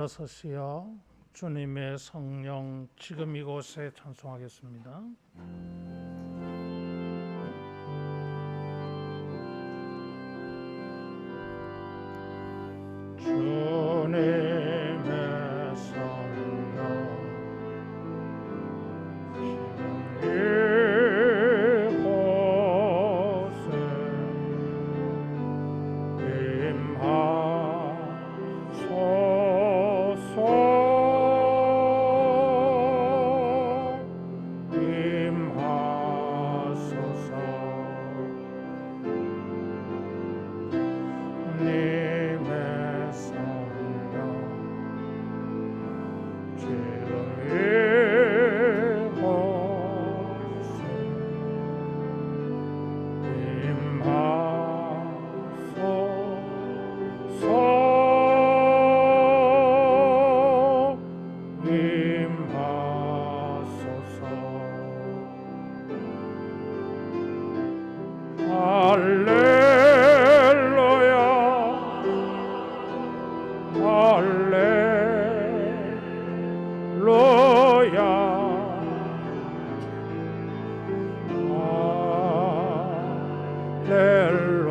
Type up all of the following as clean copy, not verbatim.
일어서시어 주님의 성령 지금 이곳에 찬송하겠습니다. 주님의 성령 지금 이곳에 임하소서. 님의 성령 지금 이곳에 임하소서. 할렐루야 할렐루야 할렐루야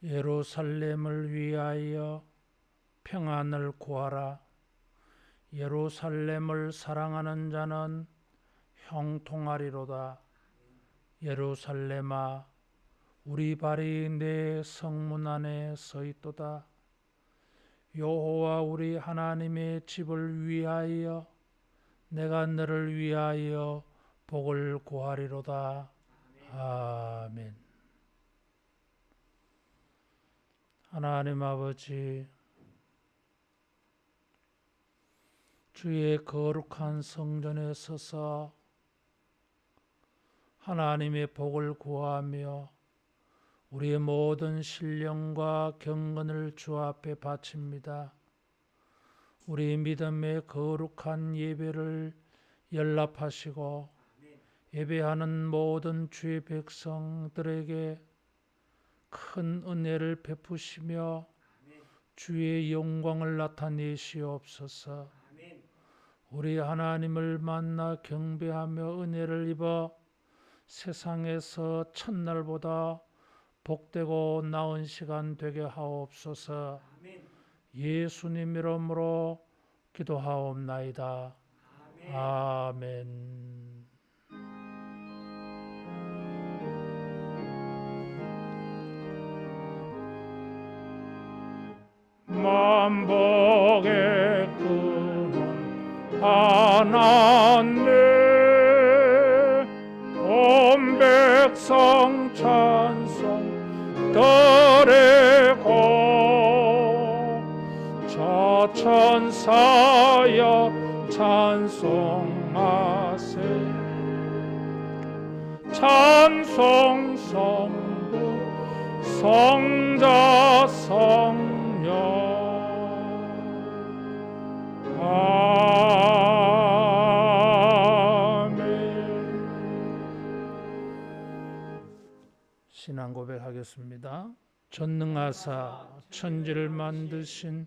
예루살렘을 위하여 평안을 구하라. 예루살렘을 사랑하는 자는 형통하리로다. 예루살렘아, 우리 발이 내 성문 안에 서 있도다. 여호와 우리 하나님의 집을 위하여 내가 너를 위하여 복을 구하리로다. 아멘. 하나님 아버지, 주의 거룩한 성전에 서서 하나님의 복을 구하며 우리의 모든 신령과 경건을 주 앞에 바칩니다. 우리 믿음의 거룩한 예배를 연락하시고 예배하는 모든 주의 백성들에게 큰 은혜를 베푸시며 주의 영광을 나타내시옵소서. 우리 하나님을 만나 경배하며 은혜를 입어 세상에서 첫날보다 복되고 나은 시간 되게 하옵소서. 예수님 이름으로 기도하옵나이다. 아멘. 만복의 근원 하나님, 온 백성 찬송 드리고 저 천사여 찬송하세. 찬송 성부 성자 성령 신앙 고백하겠습니다. 전능하사 천지를 만드신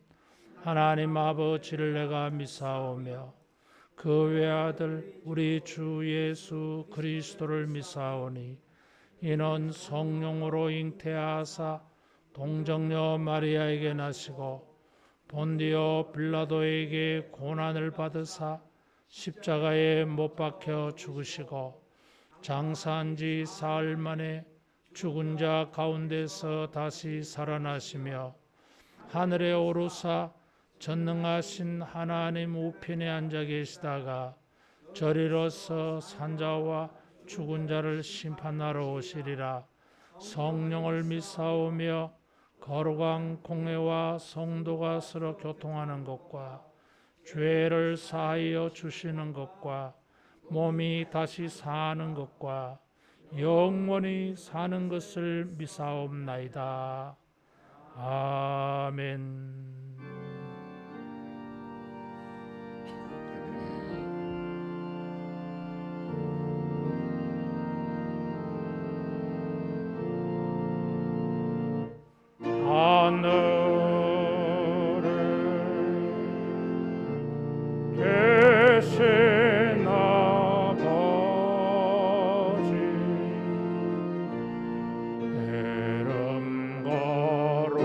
하나님 아버지를 내가 믿사오며 그 외아들 우리 주 예수 그리스도를 믿사오니 이는 성령으로 잉태하사 동정녀 마리아에게 나시고 본디오 빌라도에게 고난을 받으사 십자가에 못 박혀 죽으시고 장사한 지 사흘 만에 죽은 자 가운데서 다시 살아나시며 하늘에 오르사 전능하신 하나님 우편에 앉아 계시다가 저리로서 산자와 죽은 자를 심판하러 오시리라. 성령을 믿사오며 거룩한 공회와 성도가 서로 교통하는 것과 죄를 사하여 주시는 것과 몸이 다시 사는 것과 영원히 사는 것을 믿사옵나이다. 아멘. 하늘에 계신 아버지 이름 거룩하사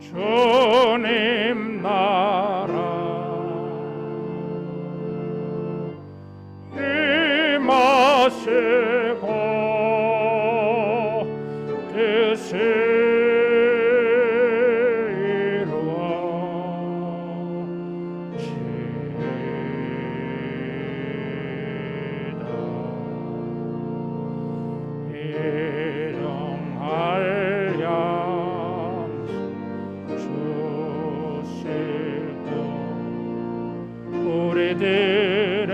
주님 나라 임하시고 뜻을 이루어지이다. 일용할 양 주시고 우리들의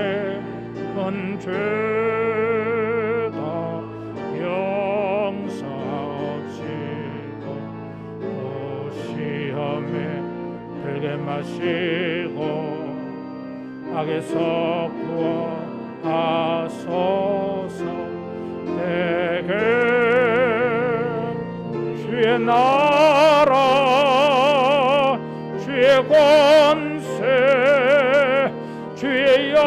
큰 죄다 용서하시고 또 시험에 들게 마시고 악에서 구하소서. 내게 주의 나라 주의 권세 주의 영원히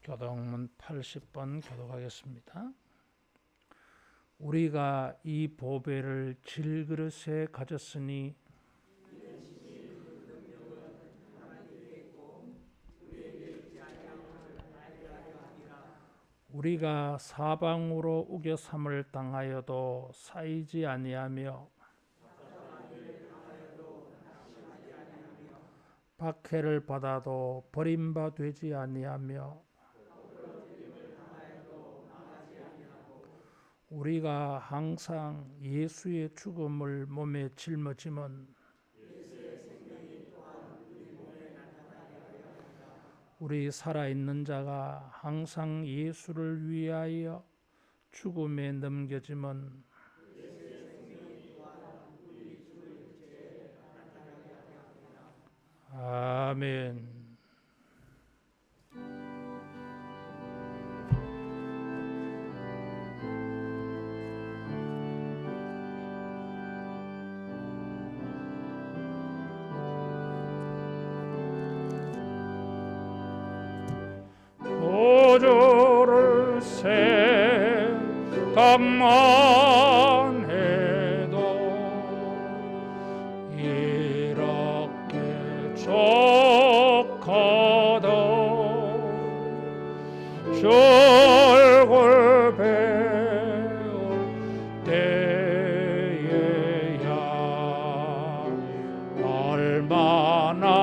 교독문 80번 교독하겠습니다. 우리가 이 보배를 질그릇에 가졌으니 우리가 사방으로 우겨삼을 당하여도 쌓이지 아니하며 박해를 받아도 버림바 되지 아니하며 우리가 항상 예수의 죽음을 몸에 짊어지면 우리 살아있는 자가 항상 예수를 위하여 죽음에 넘겨지면 아멘. 구주를 생각만 해도 이렇게 좋거든. 주 얼굴 배울 때에야 얼마나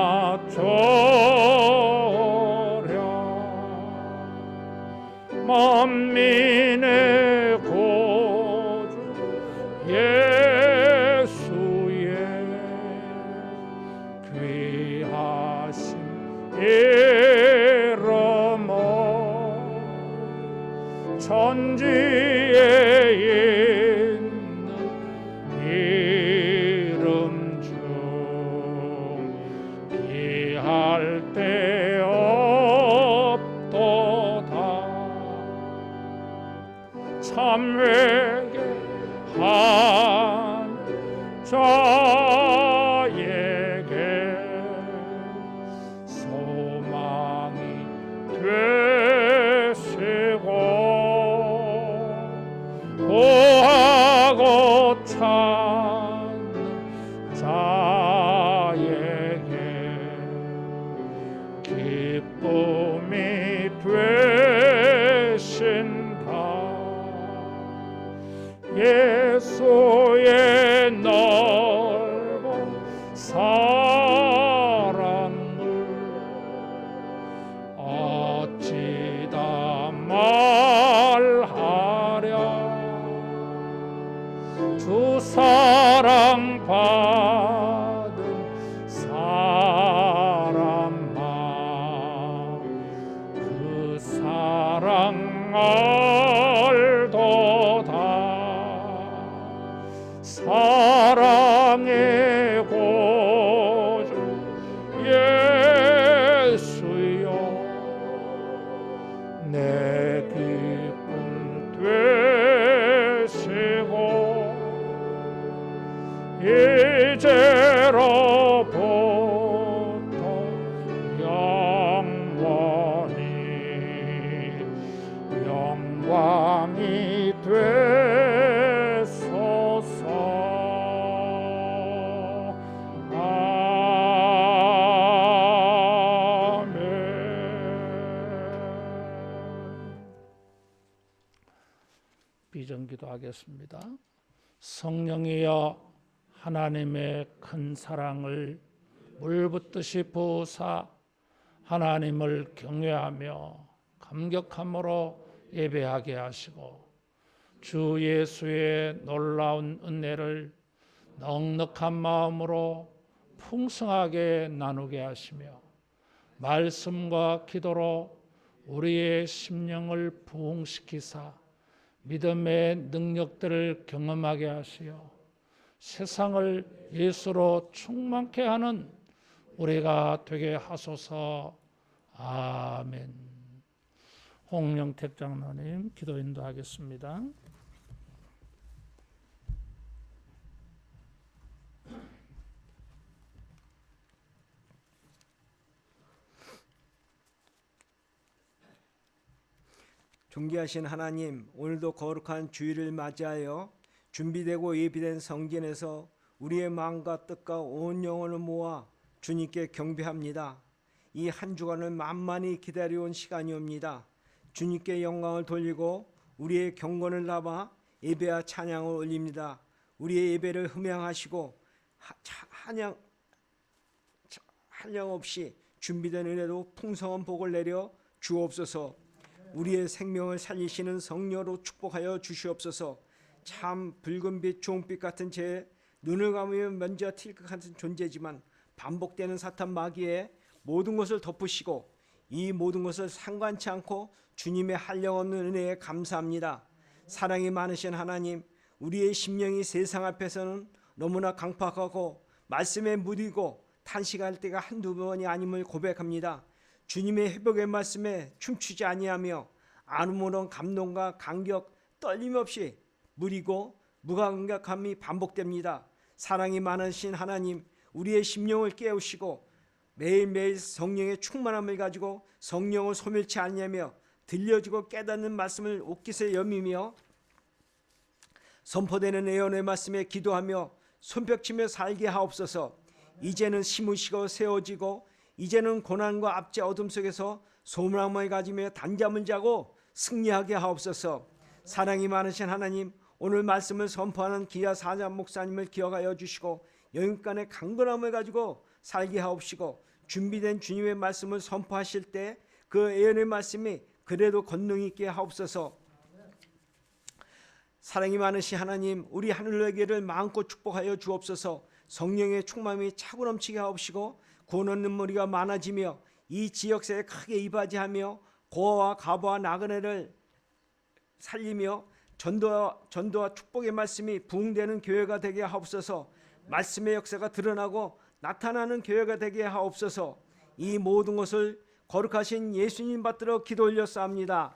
만민의 구주 예수의 귀하신 이름은 천지에 있는 이름 중 비할 데 없도다. 참회계 자에게 소망이 되시고 구하고 찾는 자에게 기쁨이 되신다. 예수의 넓은 사랑을 어찌다 말하랴. 주 사랑 받은 사람만 그 사랑 알도다. 사랑의 고주 예수여, 내 기쁨 되시고 이제로부터 영원히 되소서. 아멘. 비전기도 하겠습니다. 성령이여, 하나님의 큰 사랑을 물붓듯이 부으사 하나님을 경외하며 감격함으로 예배하게 하시고 주 예수의 놀라운 은혜를 넉넉한 마음으로 풍성하게 나누게 하시며 말씀과 기도로 우리의 심령을 부흥시키사 믿음의 능력들을 경험하게 하시어 세상을 예수로 충만케 하는 우리가 되게 하소서. 아멘. 홍영택 장로님 기도 인도하겠습니다. 존귀하신 하나님, 오늘도 거룩한 주일을 맞이하여 준비되고 예비된 성전에서 우리의 마음과 뜻과 온 영혼을 모아 주님께 경배합니다. 이 한 주간을 만만히 기다려온 시간이옵니다. 주님께 영광을 돌리고 우리의 경건을 담아 예배와 찬양을 올립니다. 우리의 예배를 흠양하시고 한량 없이 준비된 은혜로 풍성한 복을 내려 주옵소서. 우리의 생명을 살리시는 성령으로 축복하여 주시옵소서. 참 붉은빛 주홍빛 같은 제 눈을 감으면 먼지와 틸것 같은 존재지만 반복되는 사탄 마귀의 모든 것을 덮으시고 이 모든 것을 상관치 않고 주님의 한량없는 은혜에 감사합니다. 사랑이 많으신 하나님, 우리의 심령이 세상 앞에서는 너무나 강팍하고 말씀에 무디고 탄식할 때가 한두 번이 아님을 고백합니다. 주님의 회복의 말씀에 춤추지 아니하며 아무런 감동과 감격, 떨림없이 무리고 무감각함이 반복됩니다. 사랑이 많으신 하나님, 우리의 심령을 깨우시고 매일매일 성령의 충만함을 가지고 성령을 소멸치 아니하며 들려주고 깨닫는 말씀을 옷깃에 여미며 선포되는 예언의 말씀에 기도하며 손뼉치며 살게 하옵소서. 이제는 심으시고 세워지고 이제는 고난과 압제 어둠 속에서 소망을 가지며 단잠을 자고 승리하게 하옵소서. 사랑이 많으신 하나님, 오늘 말씀을 선포하는 기아 사자 목사님을 기억하여 주시고 영육간의 강건함을 가지고 살게 하옵시고 준비된 주님의 말씀을 선포하실 때 그 예언의 말씀이 그래도 권능 있게 하옵소서. 사랑이 많으신 하나님, 우리 하늘에게를 마음껏 축복하여 주옵소서. 성령의 충만함이 차고 넘치게 하옵시고 구원 얻는 무리가 많아지며 이 지역사에 크게 이바지하며 고아와 가부와 나그네를 살리며 전도와 축복의 말씀이 부흥되는 교회가 되게 하옵소서. 말씀의 역사가 드러나고 나타나는 교회가 되게 하옵소서. 이 모든 것을 거룩하신 예수님 받들어 기도 올렸사옵니다.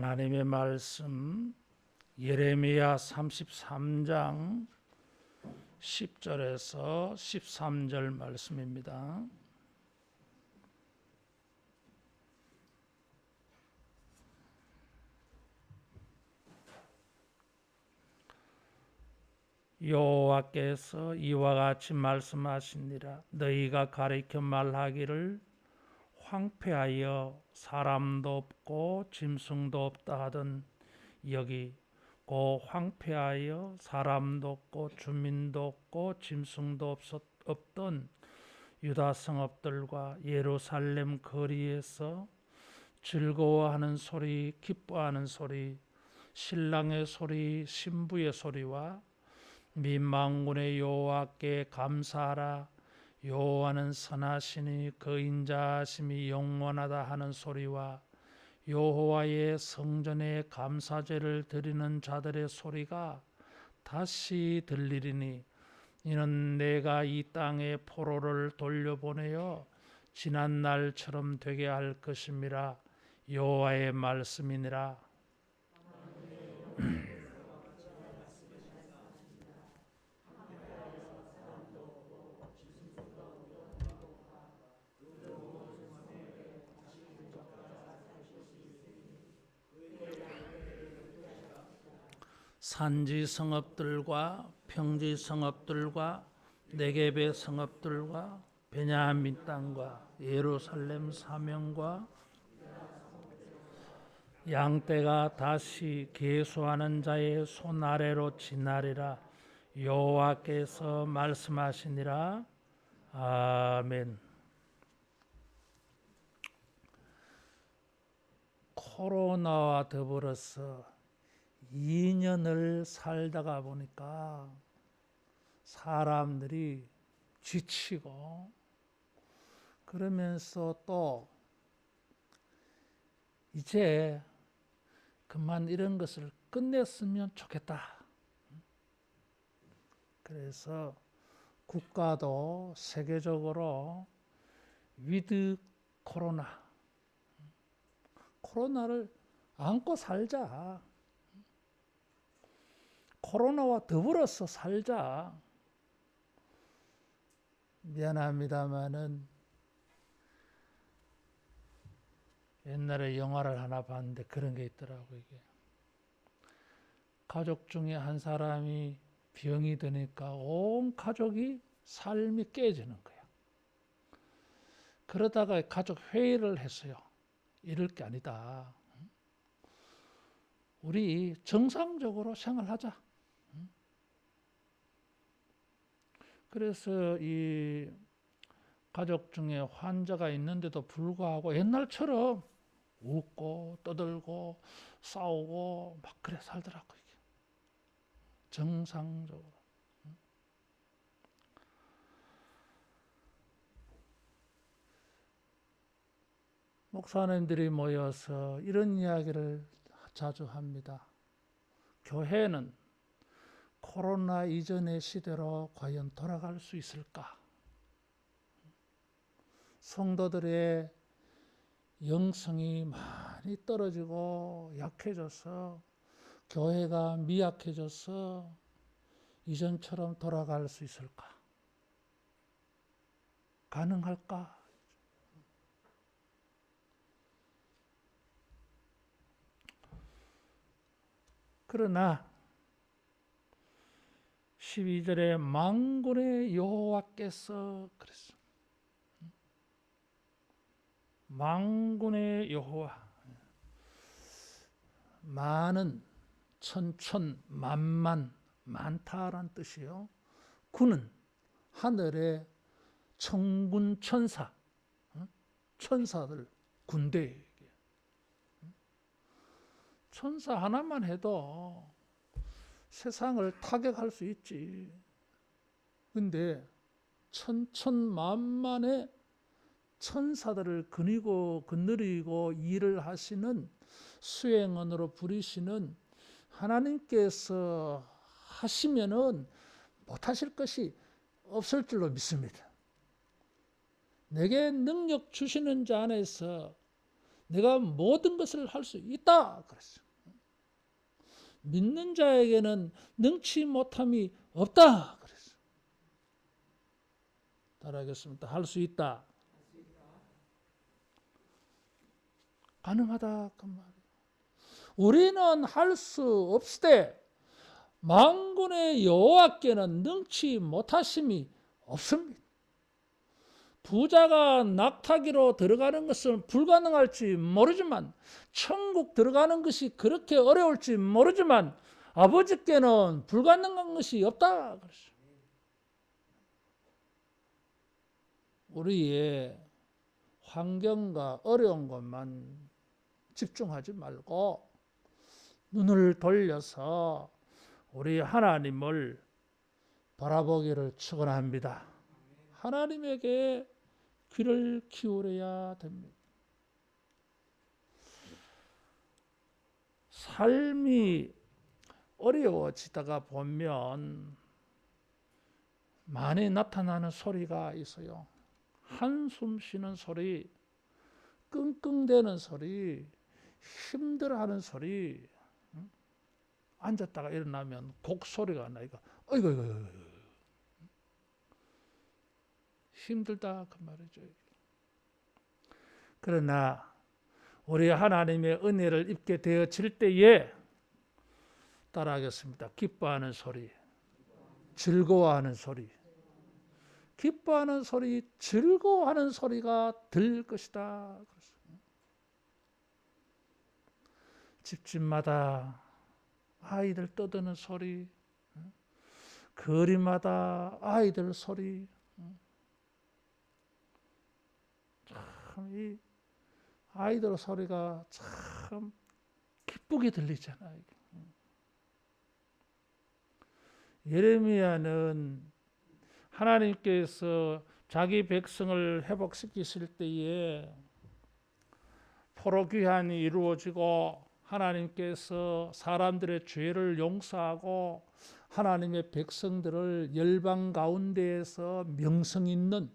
하나님의 말씀 예레미야 33장 10절에서 13절 말씀입니다. 여호와께서 이와 같이 말씀하시니라. 너희가 가리켜 말하기를 황폐하여 사람도 없고 짐승도 없다 하던 여기 고 황폐하여 사람도 없고 주민도 없고 짐승도 없던 유다 성읍들과 예루살렘 거리에서 즐거워하는 소리, 기뻐하는 소리, 신랑의 소리, 신부의 소리와 민망군의 여호와께 감사하라. 여호와는 선하시니 그 인자하심이 영원하다 하는 소리와 여호와의 성전에 감사제를 드리는 자들의 소리가 다시 들리리니 이는 내가 이 땅에 포로를 돌려보내어 지난 날처럼 되게 할 것임이라. 여호와의 말씀이니라. 산지 성읍들과 평지 성읍들과 네겝의 성읍들과 베냐민 땅과 예루살렘 사명과 양떼가 다시 계수하는 자의 손 아래로 지나리라. 여호와께서 말씀하시니라. 아멘. 코로나와 더불어서 2년을 살다가 보니까 사람들이 지치고 그러면서 또 이제 그만 이런 것을 끝냈으면 좋겠다. 그래서 국가도 세계적으로 위드 코로나를 안고 살자. 코로나와 더불어서 살자. 미안합니다마는 옛날에 영화를 하나 봤는데 그런 게 있더라고. 이게 가족 중에 한 사람이 병이 드니까 온 가족이 삶이 깨지는 거야. 그러다가 가족 회의를 했어요. 이럴 게 아니다. 우리 정상적으로 생활하자. 그래서 이 가족 중에 환자가 있는데도 불구하고 옛날처럼 웃고 떠들고 싸우고 막 그래 살더라고요. 정상적으로. 목사님들이 모여서 이런 이야기를 자주 합니다. 교회는 코로나 이전의 시대로 과연 돌아갈 수 있을까? 성도들의 영성이 많이 떨어지고 약해져서 교회가 미약해져서 이전처럼 돌아갈 수 있을까? 가능할까? 그러나 12절에 만군의 여호와께서 그랬어. 만군의 여호와. 만은 천천, 만만, 많다란 뜻이요. 군은 하늘의 천군 천사, 천사들, 군대. 천사 하나만 해도 세상을 타격할 수 있지. 근데 천천만만의 천사들을 거느리고 일을 하시는 수행원으로 부리시는 하나님께서 하시면은 못하실 것이 없을 줄로 믿습니다. 내게 능력 주시는 자 안에서 내가 모든 것을 할 수 있다 그랬어요. 믿는 자에게는 능치 못함이 없다 그랬어요. 따라하겠습니다. 할 수 있다. 가능하다 그 말이에요. 우리는 할 수 없으되 만군의 여호와께는 능치 못하심이 없습니다. 부자가 낙타기로 들어가는 것은 불가능할지 모르지만 천국 들어가는 것이 그렇게 어려울지 모르지만 아버지께는 불가능한 것이 없다 그랬어요. 우리의 환경과 어려운 것만 집중하지 말고 눈을 돌려서 우리 하나님을 바라보기를 축원합니다. 하나님에게 귀를 기울여야 됩니다. 삶이 어려워지다가 보면 많이 나타나는 소리가 있어요. 한숨 쉬는 소리, 끙끙대는 소리, 힘들어하는 소리. 앉았다가 일어나면 곡소리가 나니까 어이구 힘들다 그 말이죠. 그러나 우리 하나님의 은혜를 입게 되어질 때에 따라하겠습니다. 기뻐하는 소리, 즐거워하는 소리, 기뻐하는 소리, 즐거워하는 소리가 들 것이다. 집집마다 아이들 떠드는 소리, 거리마다 아이들 소리, 참 이 아이들 소리가 참 기쁘게 들리잖아요. 예레미야는 하나님께서 자기 백성을 회복시키실 때에 포로 귀환이 이루어지고 하나님께서 사람들의 죄를 용서하고 하나님의 백성들을 열방 가운데에서 명성 있는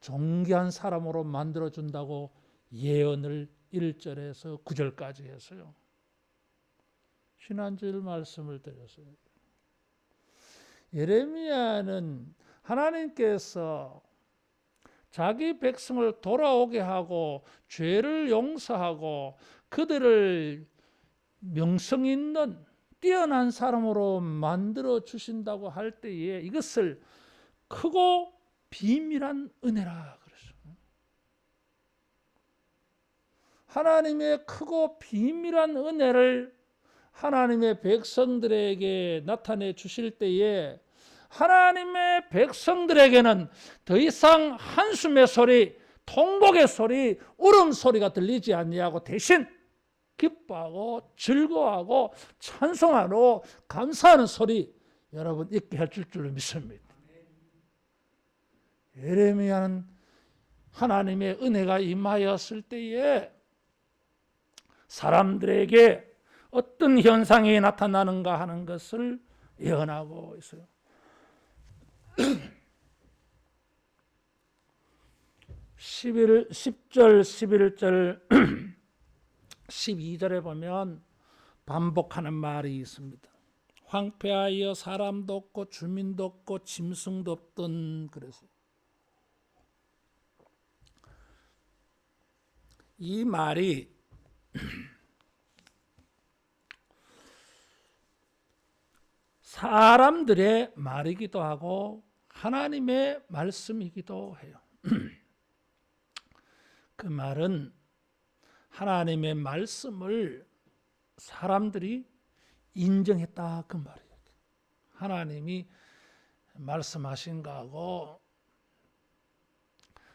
존귀한 사람으로 만들어준다고 예언을 1절에서 9절까지 했어요. 지난주일 말씀을 드렸어요. 예레미야는 하나님께서 자기 백성을 돌아오게 하고 죄를 용서하고 그들을 명성 있는 뛰어난 사람으로 만들어 주신다고 할 때에 이것을 크고 비밀한 은혜라 그랬어요. 하나님의 크고 비밀한 은혜를 하나님의 백성들에게 나타내 주실 때에 하나님의 백성들에게는 더 이상 한숨의 소리, 통곡의 소리, 울음소리가 들리지 아니하고 대신 기뻐하고 즐거워하고 찬송하고 감사하는 소리 여러분 있게 해줄 줄로 믿습니다. 예레미야는 하나님의 은혜가 임하였을 때에 사람들에게 어떤 현상이 나타나는가 하는 것을 예언하고 있어요. 10절, 11절, 12절에 보면 반복하는 말이 있습니다. 황폐하여 사람도 없고 주민도 없고 짐승도 없던 그래서 이 말이 사람들의 말이기도 하고 하나님의 말씀이기도 해요. 그 말은 하나님의 말씀을 사람들이 인정했다 그 말이에요. 하나님이 말씀하신 거하고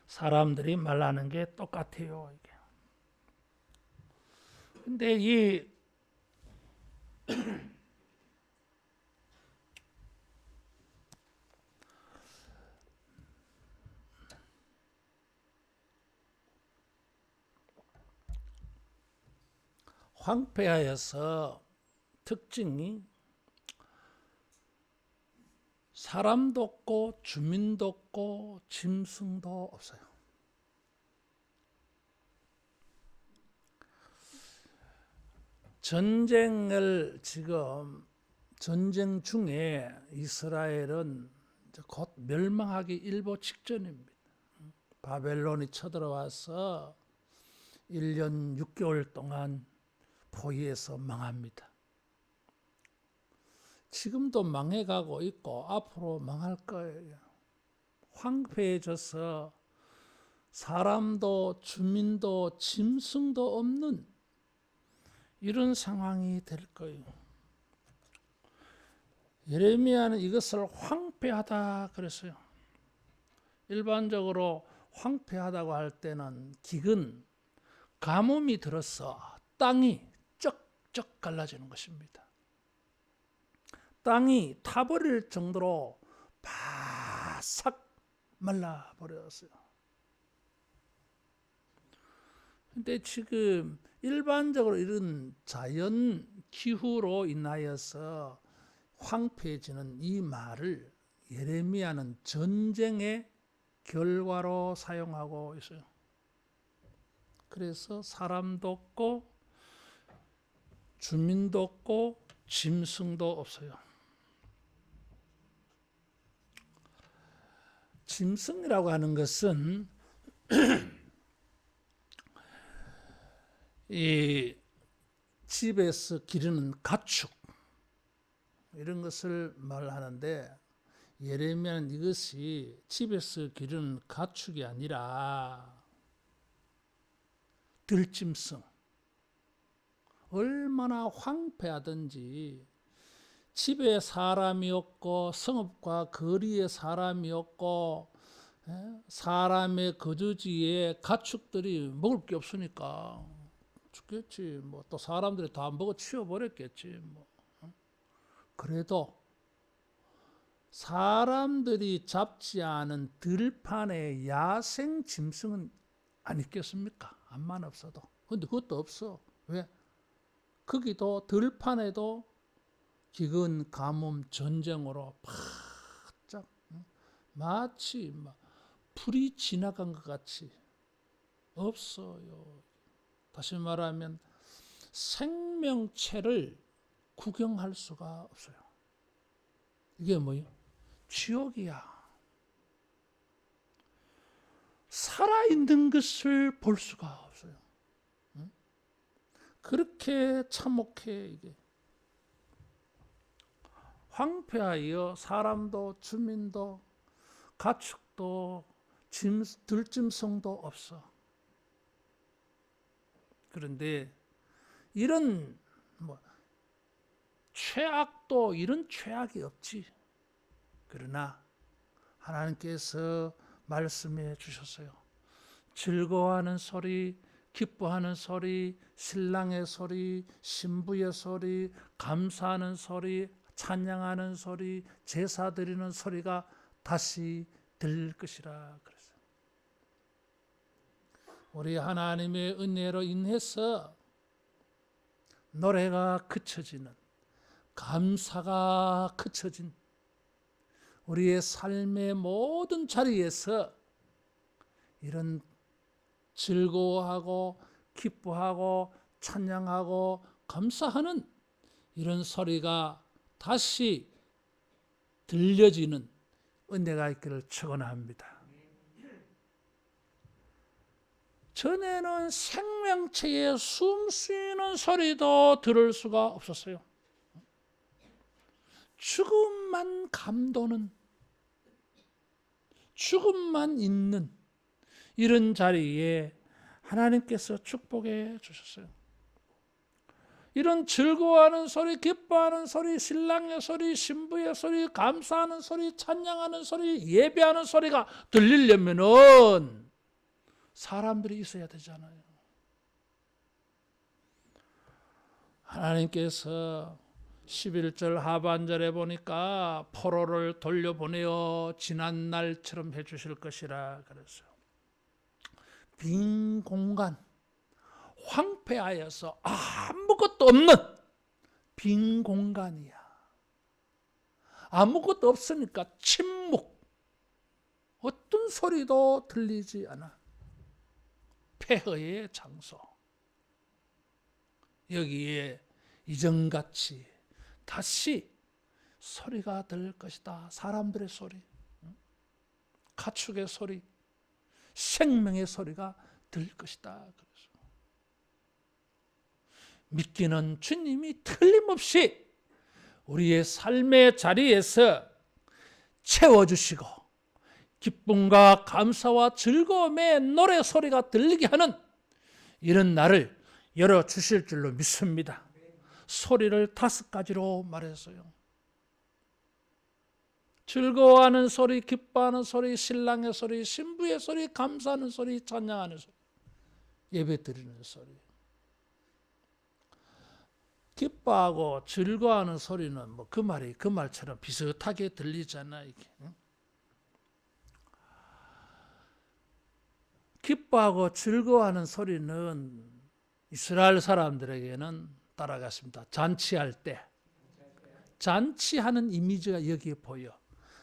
사람들이 말하는 게 똑같아요. 이게. 근데 이 황폐하여서 특징이 사람도 없고 주민도 없고 짐승도 없어요. 전쟁을 지금 전쟁 중에 이스라엘은 이제 곧 멸망하기 일보 직전입니다. 바벨론이 쳐들어와서 1년 6개월 동안 포위해서 망합니다. 지금도 망해가고 있고 앞으로 망할 거예요. 황폐해져서 사람도 주민도 짐승도 없는 이런 상황이 될 거예요. 예레미야는 이것을 황폐하다 그랬어요. 일반적으로 황폐하다고 할 때는 기근, 가뭄이 들어서 땅이 쩍쩍 갈라지는 것입니다. 땅이 타버릴 정도로 바싹 말라버렸어요. 근데 지금 일반적으로 이런 자연 기후로 인하여서 황폐해지는 이 말을 예레미야는 전쟁의 결과로 사용하고 있어요. 그래서 사람도 없고 주민도 없고 짐승도 없어요. 짐승이라고 하는 것은 이 집에서 기르는 가축 이런 것을 말하는데 예레미야는 이것이 집에서 기르는 가축이 아니라 들짐승, 얼마나 황폐하든지 집에 사람이 없고 성읍과 거리에 사람이 없고 사람의 거주지에 가축들이 먹을 게 없으니까 죽겠지. 뭐 또 사람들이 다 먹어 치워버렸겠지. 뭐. 그래도 사람들이 잡지 않은 들판의 야생 짐승은 안 있겠습니까? 암만 없어도. 근데 그것도 없어. 왜? 거기도 들판에도 기근, 가뭄, 전쟁으로 바짝 마치 막 불이 지나간 것 같이 없어요. 다시 말하면 생명체를 구경할 수가 없어요. 이게 뭐예요? 지옥이야. 살아있는 것을 볼 수가 없어요. 그렇게 참혹해 이게. 황폐하여 사람도 주민도 가축도 들짐승도 없어. 그런데 이런 최악도 이런 최악이 없지. 그러나 하나님께서 말씀해 주셨어요. 즐거워하는 소리, 기뻐하는 소리, 신랑의 소리, 신부의 소리, 감사하는 소리, 찬양하는 소리, 제사 드리는 소리가 다시 들릴 것이라 그랬어요. 우리 하나님의 은혜로 인해서 노래가 그쳐지는, 감사가 그쳐진 우리의 삶의 모든 자리에서 이런 즐거워하고 기뻐하고 찬양하고 감사하는 이런 소리가 다시 들려지는 은혜가 있기를 축원합니다. 전에는 생명체의 숨 쉬는 소리도 들을 수가 없었어요. 죽음만 감도는, 죽음만 있는 이런 자리에 하나님께서 축복해 주셨어요. 이런 즐거워하는 소리, 기뻐하는 소리, 신랑의 소리, 신부의 소리, 감사하는 소리, 찬양하는 소리, 예배하는 소리가 들리려면은 사람들이 있어야 되잖아요. 하나님께서 11절 하반절에 보니까 포로를 돌려보내어 지난 날처럼 해주실 것이라 그랬어요. 빈 공간, 황폐하여서 아무것도 없는 빈 공간이야. 아무것도 없으니까 침묵, 어떤 소리도 들리지 않아. 폐허의 장소. 여기에 이전같이 다시 소리가 들릴 것이다. 사람들의 소리, 가축의 소리, 생명의 소리가 들릴 것이다. 그래서 믿기는 주님이 틀림없이 우리의 삶의 자리에서 채워주시고 기쁨과 감사와 즐거움의 노래 소리가 들리게 하는 이런 날을 열어주실 줄로 믿습니다. 소리를 5가지로 말했어요. 즐거워하는 소리, 기뻐하는 소리, 신랑의 소리, 신부의 소리, 감사하는 소리, 찬양하는 소리, 예배드리는 소리. 기뻐하고 즐거워하는 소리는 뭐 그 말처럼 비슷하게 들리잖아. 이게. 기뻐하고 즐거워하는 소리는 이스라엘 사람들에게는 따라갔습니다. 잔치할 때 잔치하는 이미지가 여기에 보여.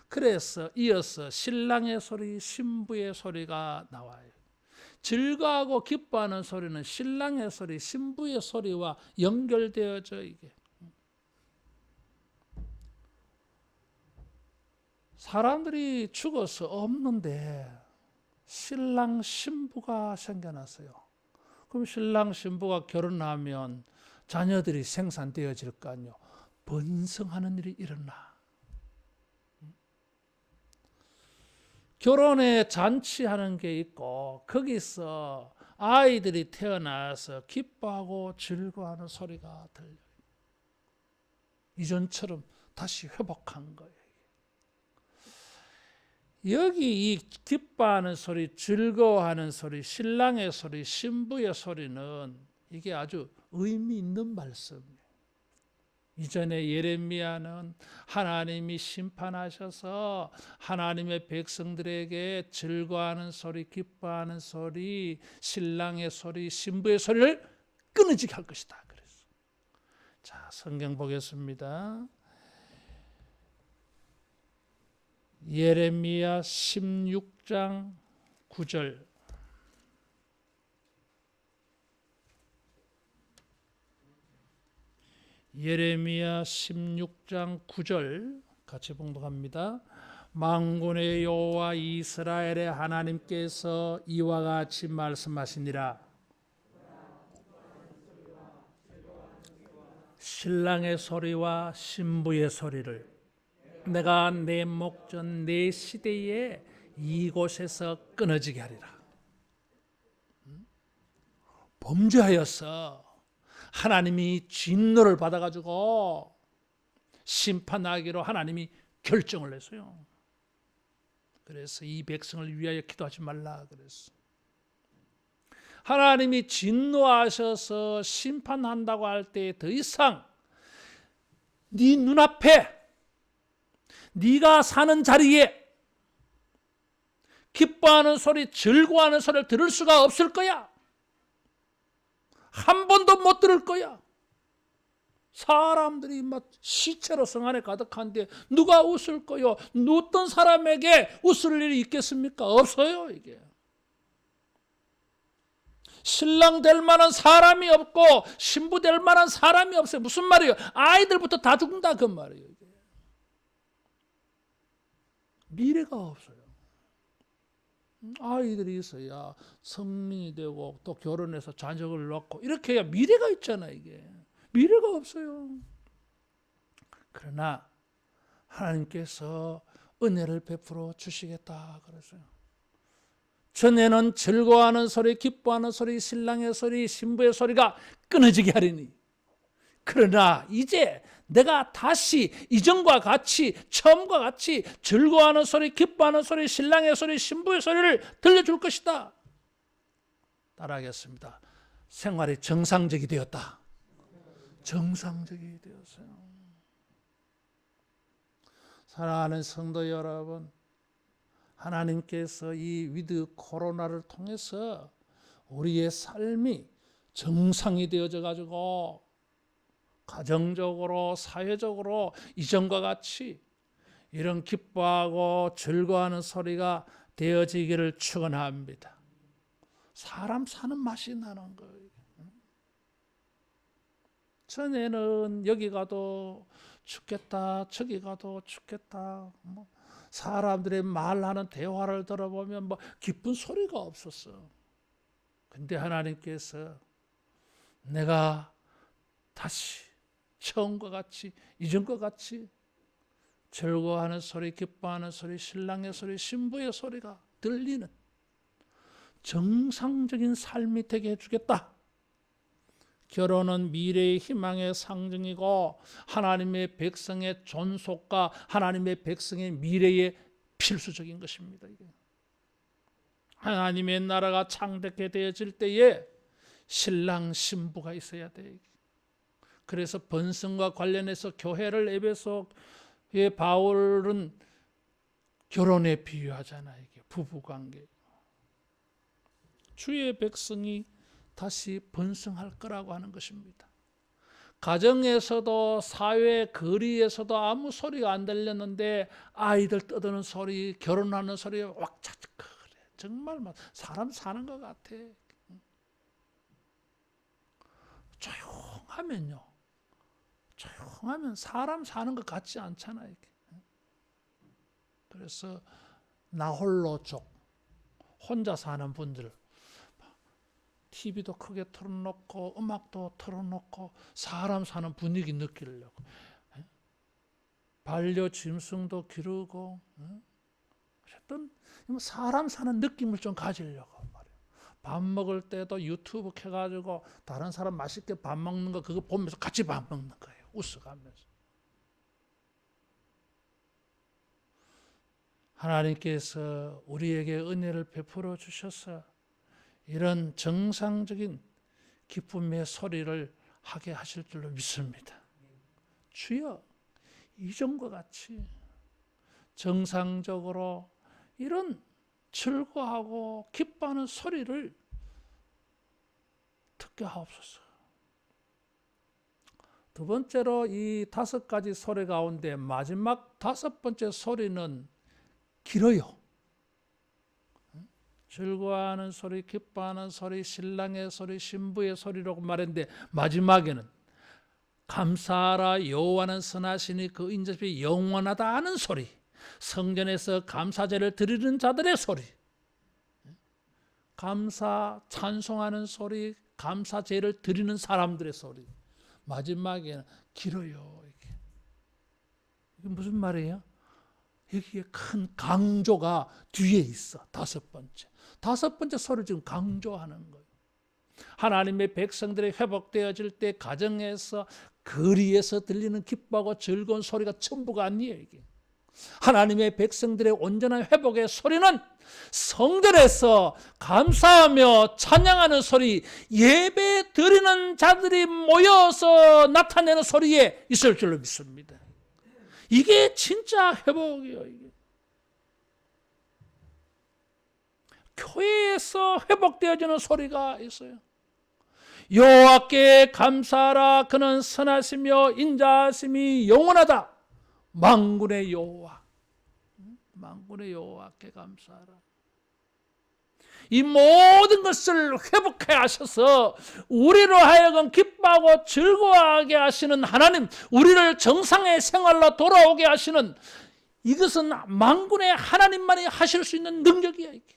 그래서 이어서 신랑의 소리, 신부의 소리가 나와요. 즐거워하고 기뻐하는 소리는 신랑의 소리, 신부의 소리와 연결되어져. 이게 사람들이 죽어서 없는데 신랑 신부가 생겨났어요. 그럼 신랑 신부가 결혼하면 자녀들이 생산되어질 거 아니에요. 번성하는 일이 일어나. 결혼에 잔치하는 게 있고 거기서 아이들이 태어나서 기뻐하고 즐거워하는 소리가 들려요. 이전처럼 다시 회복한 거예요. 여기 이 기뻐하는 소리, 즐거워하는 소리, 신랑의 소리, 신부의 소리는 이게 아주 의미 있는 말씀이에요. 이전에 예레미야는 하나님이 심판하셔서 하나님의 백성들에게 즐거워하는 소리, 기뻐하는 소리, 신랑의 소리, 신부의 소리를 끊어지게 할 것이다. 그래서 자, 성경 보겠습니다. 예레미야 16장 9절. 예레미야 16장 9절 같이 봉독합니다. 만군의 여호와 이스라엘의 하나님께서 이와 같이 말씀하시니라. 신랑의 소리와 신부의 소리를 내가 내 목전 내 시대에 이곳에서 끊어지게 하리라. 범죄하여서 하나님이 진노를 받아가지고 심판하기로 하나님이 결정을 했어요. 그래서 이 백성을 위하여 기도하지 말라 그랬어. 하나님이 진노하셔서 심판한다고 할 때 더 이상 네 눈앞에 네가 사는 자리에 기뻐하는 소리, 즐거워하는 소리를 들을 수가 없을 거야. 한 번도 못 들을 거야. 사람들이 막 시체로 성 안에 가득한데 누가 웃을 거요? 어떤 사람에게 웃을 일이 있겠습니까? 없어요. 이게 신랑 될 만한 사람이 없고 신부 될 만한 사람이 없어요. 무슨 말이에요? 아이들부터 다 죽는다 그 말이에요. 이게. 미래가 없어요. 아이들이 있어야 성인이 되고 또 결혼해서 자녀를 낳고 이렇게 해야 미래가 있잖아. 이게 미래가 없어요. 그러나 하나님께서 은혜를 베풀어 주시겠다 그랬어요. 전에는 즐거워하는 소리, 기뻐하는 소리, 신랑의 소리, 신부의 소리가 끊어지게 하리니 그러나 이제 내가 다시 이전과 같이 처음과 같이 즐거워하는 소리, 기뻐하는 소리, 신랑의 소리, 신부의 소리를 들려줄 것이다. 따라하겠습니다. 생활이 정상적이 되었다. 정상적이 되었어요. 사랑하는 성도 여러분, 하나님께서 이 위드 코로나를 통해서 우리의 삶이 정상이 되어져 가지고 가정적으로 사회적으로 이전과 같이 이런 기뻐하고 즐거워하는 소리가 되어지기를 축원합니다. 사람 사는 맛이 나는 거예요. 전에는 여기 가도 춥겠다, 저기 가도 춥겠다. 뭐 사람들의 말하는 대화를 들어보면 뭐 기쁜 소리가 없었어. 근데 하나님께서 내가 다시 처음과 같이, 이전과 같이 즐거워하는 소리, 기뻐하는 소리, 신랑의 소리, 신부의 소리가 들리는 정상적인 삶이 되게 해주겠다. 결혼은 미래의 희망의 상징이고 하나님의 백성의 존속과 하나님의 백성의 미래의 필수적인 것입니다. 이게. 하나님의 나라가 창대케 되어질 때에 신랑 신부가 있어야 돼. 그래서 번성과 관련해서 교회를 에베소의 바울은 결혼에 비유하잖아요. 이게 부부관계. 주의 백성이 다시 번성할 거라고 하는 것입니다. 가정에서도 사회 거리에서도 아무 소리가 안 들렸는데 아이들 떠드는 소리, 결혼하는 소리 왁자지 그래. 정말 사람 사는 것 같아. 조용하면 사람 사는 것 같지 않잖아. 이게. 그래서 나홀로족, 혼자 사는 분들 TV도 크게 틀어놓고 음악도 틀어놓고 사람 사는 분위기 느끼려고 반려짐승도 기르고 어쨌든 사람 사는 느낌을 좀 가지려고 말이에요. 밥 먹을 때도 유튜브 켜가지고 다른 사람 맛있게 밥 먹는 거 그거 보면서 같이 밥 먹는 거예요. 웃어가면서. 하나님께서 우리에게 은혜를 베풀어 주셔서 이런 정상적인 기쁨의 소리를 하게 하실 줄로 믿습니다. 주여, 이전과 같이 정상적으로 이런 즐거워하고 기뻐하는 소리를 듣게 하옵소서. 두 번째로 이 5가지 소리 가운데 마지막 5번째 소리는 길어요. 즐거워하는 소리, 기뻐하는 소리, 신랑의 소리, 신부의 소리라고 말했는데 마지막에는 감사하라 여호와는 선하시니 그 인자심이 영원하다 하는 소리, 성전에서 감사제를 드리는 자들의 소리, 감사 찬송하는 소리, 감사제를 드리는 사람들의 소리, 마지막에는 길어요. 이게 무슨 말이에요? 여기에 큰 강조가 뒤에 있어. 5번째. 5번째 소리를 지금 강조하는 거예요. 하나님의 백성들이 회복되어질 때 가정에서 거리에서 들리는 기뻐하고 즐거운 소리가 전부가 아니에요. 이게. 하나님의 백성들의 온전한 회복의 소리는 성전에서 감사하며 찬양하는 소리, 예배 드리는 자들이 모여서 나타내는 소리에 있을 줄로 믿습니다. 이게 진짜 회복이에요. 이게. 교회에서 회복되어지는 소리가 있어요. 여호와께 감사하라. 그는 선하시며 인자하심이 영원하다. 만군의 여호와, 만군의 여호와께 감사하라. 이 모든 것을 회복해 하셔서 우리로 하여금 기뻐하고 즐거워하게 하시는 하나님, 우리를 정상의 생활로 돌아오게 하시는 이것은 만군의 하나님만이 하실 수 있는 능력이야. 이게.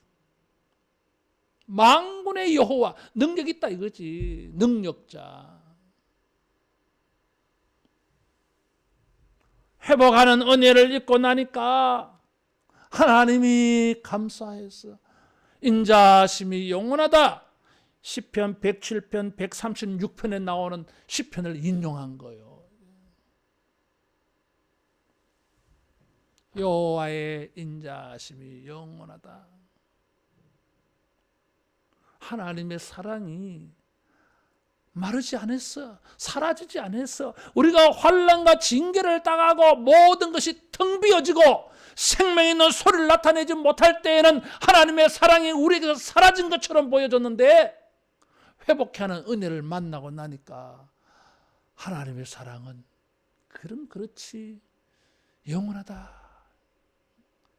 만군의 여호와, 능력 있다 이거지. 능력자. 회복하는 은혜를 입고 나니까 하나님이 감사해서 인자심이 영원하다. 시편 107편 136편에 나오는 시편을 인용한 거예요. 여호와의 인자심이 영원하다. 하나님의 사랑이 마르지 않았어. 사라지지 않았어. 우리가 환난과 징계를 당하고 모든 것이 텅 비어지고 생명 있는 소리를 나타내지 못할 때에는 하나님의 사랑이 우리에게서 사라진 것처럼 보여졌는데 회복하는 은혜를 만나고 나니까 하나님의 사랑은 그렇지 영원하다.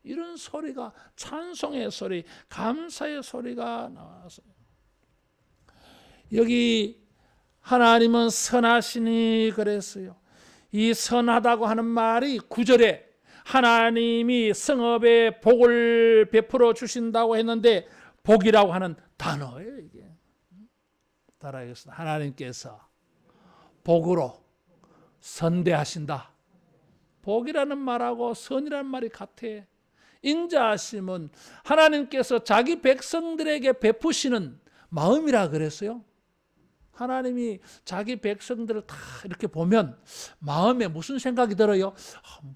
이런 소리가 찬송의 소리, 감사의 소리가 나왔어요. 여기 하나님은 선하시니 그랬어요. 이 선하다고 하는 말이 9절에 하나님이 성읍에 복을 베풀어 주신다고 했는데 복이라고 하는 단어예요. 이게 따라하겠습니다. 하나님께서 복으로 선대하신다. 복이라는 말하고 선이라는 말이 같아. 인자하심은 하나님께서 자기 백성들에게 베푸시는 마음이라 그랬어요. 하나님이 자기 백성들을 다 이렇게 보면 마음에 무슨 생각이 들어요?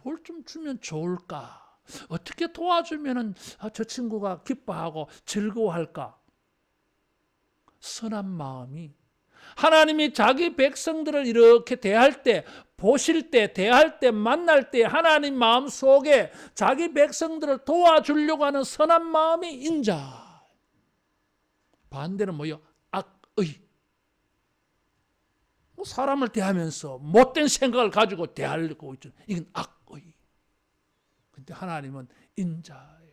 뭘 좀 주면 좋을까? 어떻게 도와주면 저 친구가 기뻐하고 즐거워할까? 선한 마음이 하나님이 자기 백성들을 이렇게 대할 때, 보실 때, 대할 때, 만날 때 하나님 마음 속에 자기 백성들을 도와주려고 하는 선한 마음이 인자. 반대는 뭐요? 악의. 사람을 대하면서 못된 생각을 가지고 대하려고 있죠. 이건 악의. 근데 하나님은 인자예요.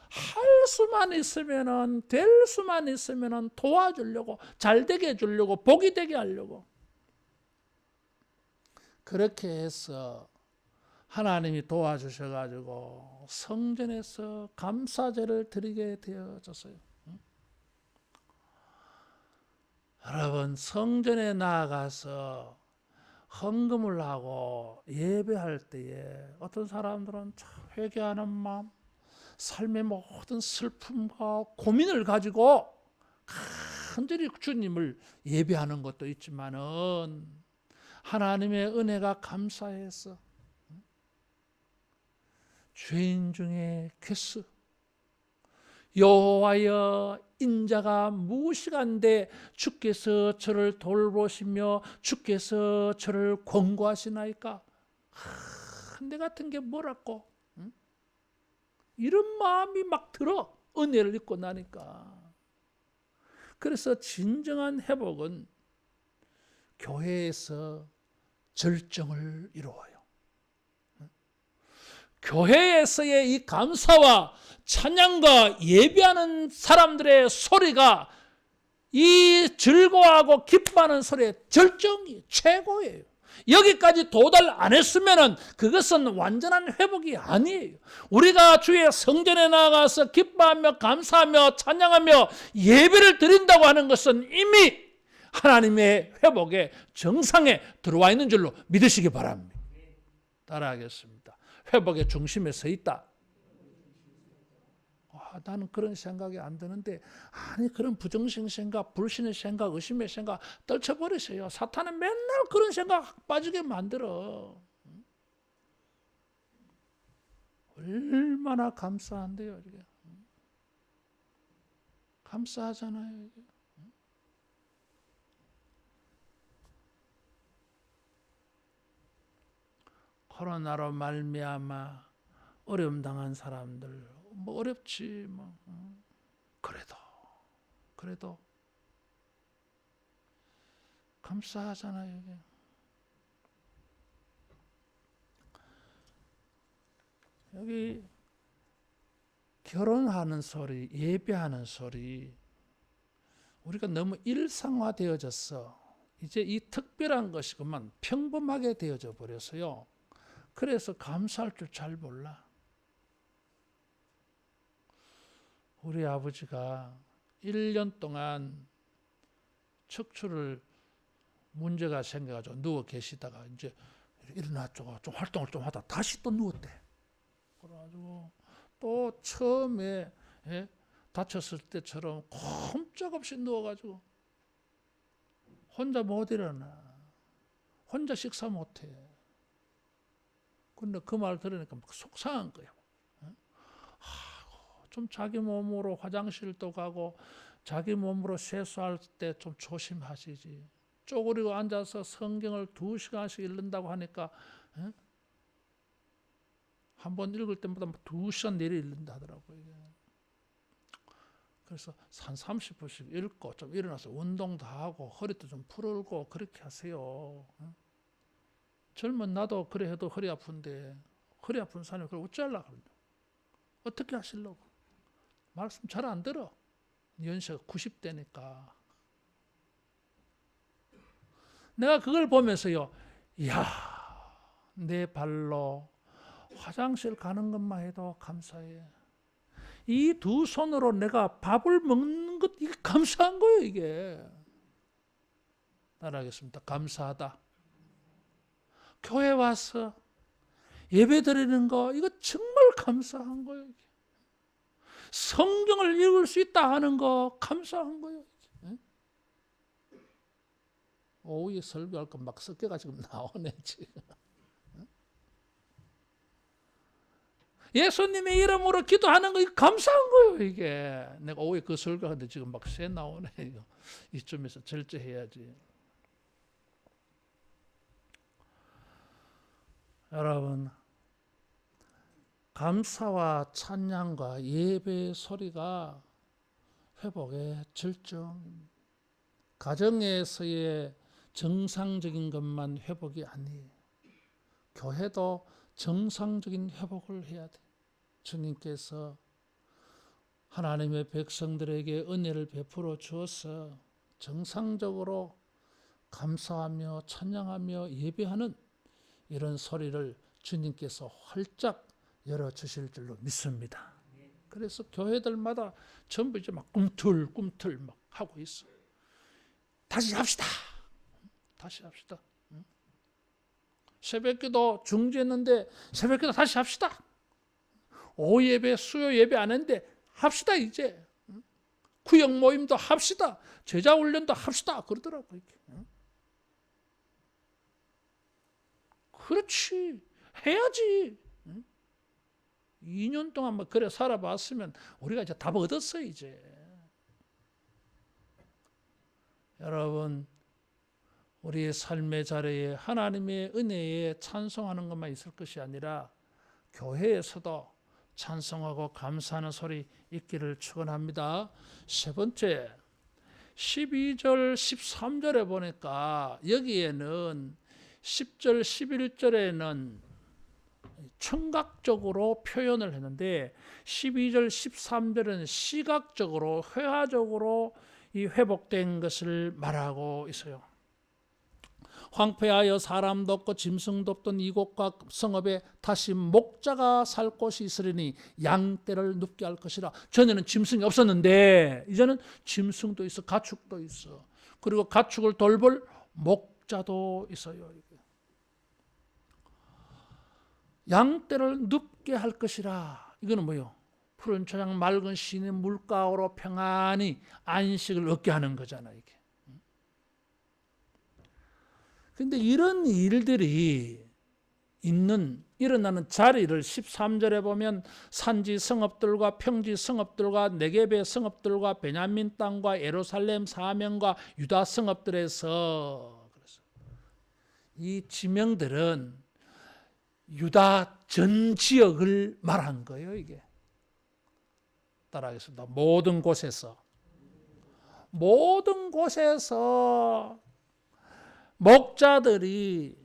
할 수만 있으면은, 될 수만 있으면은 도와주려고, 잘 되게 해주려고, 복이 되게 하려고. 그렇게 해서 하나님이 도와주셔가지고 성전에서 감사제를 드리게 되어졌어요. 여러분, 성전에 나아가서 헌금을 하고 예배할 때에 어떤 사람들은 회개하는 마음, 삶의 모든 슬픔과 고민을 가지고 간절히 주님을 예배하는 것도 있지만은 하나님의 은혜가 감사해서 죄인 중에 괴수 여호와여 인자가 무시간데 주께서 저를 돌보시며 주께서 저를 권고하시나이까. 내 같은 게 뭐라고? 응? 이런 마음이 막 들어. 은혜를 입고 나니까. 그래서 진정한 회복은 교회에서 절정을 이루어요. 교회에서의 이 감사와 찬양과 예배하는 사람들의 소리가 이 즐거워하고 기뻐하는 소리의 절정이 최고예요. 여기까지 도달 안 했으면 그것은 완전한 회복이 아니에요. 우리가 주의 성전에 나가서 기뻐하며 감사하며 찬양하며 예배를 드린다고 하는 것은 이미 하나님의 회복의 정상에 들어와 있는 줄로 믿으시기 바랍니다. 따라하겠습니다. 회복의 중심에 서 있다. 나는 그런 생각이 안 드는데, 아니 그런 부정신 생각, 불신의 생각, 의심의 생각 떨쳐버리세요. 사탄은 맨날 그런 생각 빠지게 만들어. 얼마나 감사한데요. 이게. 감사하잖아요. 이게. 코로나로 말미암아 어려움 당한 사람들 뭐 어렵지 뭐 그래도 감사하잖아요. 이게. 여기 결혼하는 소리, 예배하는 소리 우리가 너무 일상화되어졌어. 이제 이 특별한 것이 그만 평범하게 되어져 버렸어요. 그래서 감사할 줄 잘 몰라. 우리 아버지가 1년 동안 척추를 문제가 생겨가지고 누워 계시다가 이제 일어났죠. 좀 활동을 좀 하다 다시 또 누웠대. 그래가지고 또 처음에 다쳤을 때처럼 꼼짝없이 누워가지고 혼자 못 일어나. 혼자 식사 못해. 근데 그 말 들으니까 막 속상한 거야. 좀 자기 몸으로 화장실도 가고 자기 몸으로 세수할 때 좀 조심하시지. 쪼그리고 앉아서 성경을 2시간씩 읽는다고 하니까 한 번 읽을 때마다 2시간 내리 읽는다 하더라고요. 그래서 한 30분씩 읽고 좀 일어나서 운동도 하고 허리도 좀 풀고 그렇게 하세요. 젊은 나도 그래 해도 허리 아픈데 허리 아픈 사람이 그걸 어찌하려고 그러냐. 어떻게 하시려고. 말씀 잘 안 들어. 연세가 90대니까. 내가 그걸 보면서요, 이야, 내 발로 화장실 가는 것만 해도 감사해. 이 두 손으로 내가 밥을 먹는 것, 이게 감사한 거예요, 이게. 따라하겠습니다. 감사하다. 교회 와서 예배 드리는 거, 이거 정말 감사한 거예요. 성경을 읽을 수 있다 하는 거 감사한 거예요. 오후에 설교할 거 막 섞여가지고 나오네 지금. 예수님의 이름으로 기도하는 거 이거 감사한 거예요. 이게 내가 오후에 그 설교하는데 지금 막 새 나오네. 이거 이쯤에서 절제해야지. 여러분, 감사와 찬양과 예배의 소리가 회복의 절정. 가정에서의 정상적인 것만 회복이 아니에요. 교회도 정상적인 회복을 해야 돼. 주님께서 하나님의 백성들에게 은혜를 베풀어 주어서 정상적으로 감사하며 찬양하며 예배하는 이런 소리를 주님께서 활짝 열어주실 줄로 믿습니다. 그래서 교회들마다 전부 이제 막 꿈틀꿈틀 막 하고 있어. 다시 합시다. 다시 합시다. 새벽기도 중지했는데 새벽기도 다시 합시다. 오후 예배, 수요 예배 안 했는데 합시다 이제. 구역 모임도 합시다. 제자 훈련도 합시다. 그러더라고 이렇게. 그렇지. 해야지. 2년 동안 뭐 그래 살아봤으면 우리가 이제 답 얻었어 이제. 여러분, 우리의 삶의 자리에 하나님의 은혜에 찬송하는 것만 있을 것이 아니라 교회에서도 찬송하고 감사하는 소리 있기를 축원합니다. 세 번째, 12절 13절에 보니까 여기에는 10절 11절에는 청각적으로 표현을 했는데 12절 13절은 시각적으로 회화적으로 이 회복된 것을 말하고 있어요. 황폐하여 사람도 없고 짐승도 없던 이곳과 성읍에 다시 목자가 살 곳이 있으리니 양떼를 눕게 할 것이라. 전에는 짐승이 없었는데 이제는 짐승도 있어, 가축도 있어. 그리고 가축을 돌볼 목자도 있어요. 양떼를 눕게 할 것이라. 이거는 뭐예요? 푸른 초장 맑은 시인의 물가로 평안히 안식을 얻게 하는 거잖아요. 이게. 그런데 이런 일들이 일어나는 자리를 13절에 보면 산지 성읍들과 평지 성읍들과 네겝의 성읍들과 베냐민 땅과 예루살렘 사면과 유다 성읍들에서, 이 지명들은 유다 전 지역을 말한 거예요. 이게 따라하겠습니다. 모든 곳에서 목자들이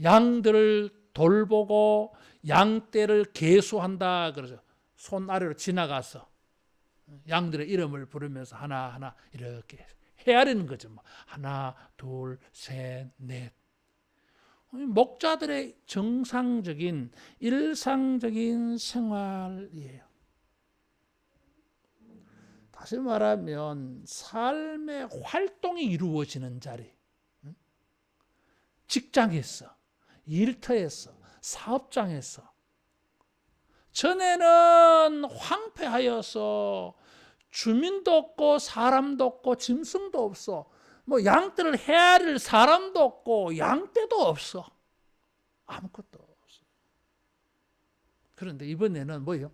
양들을 돌보고 양떼를 계수한다. 그러죠. 손 아래로 지나가서 양들의 이름을 부르면서 하나하나 이렇게 헤아리는 거죠. 하나, 둘, 셋, 넷. 목자들의 정상적인 일상적인 생활이에요. 다시 말하면 삶의 활동이 이루어지는 자리. 직장에서, 일터에서, 사업장에서. 전에는 황폐하여서 주민도 없고 사람도 없고 짐승도 없어. 양떼를 헤아릴 사람도 없고 양떼도 없어. 아무것도 없어. 그런데 이번에는 뭐예요?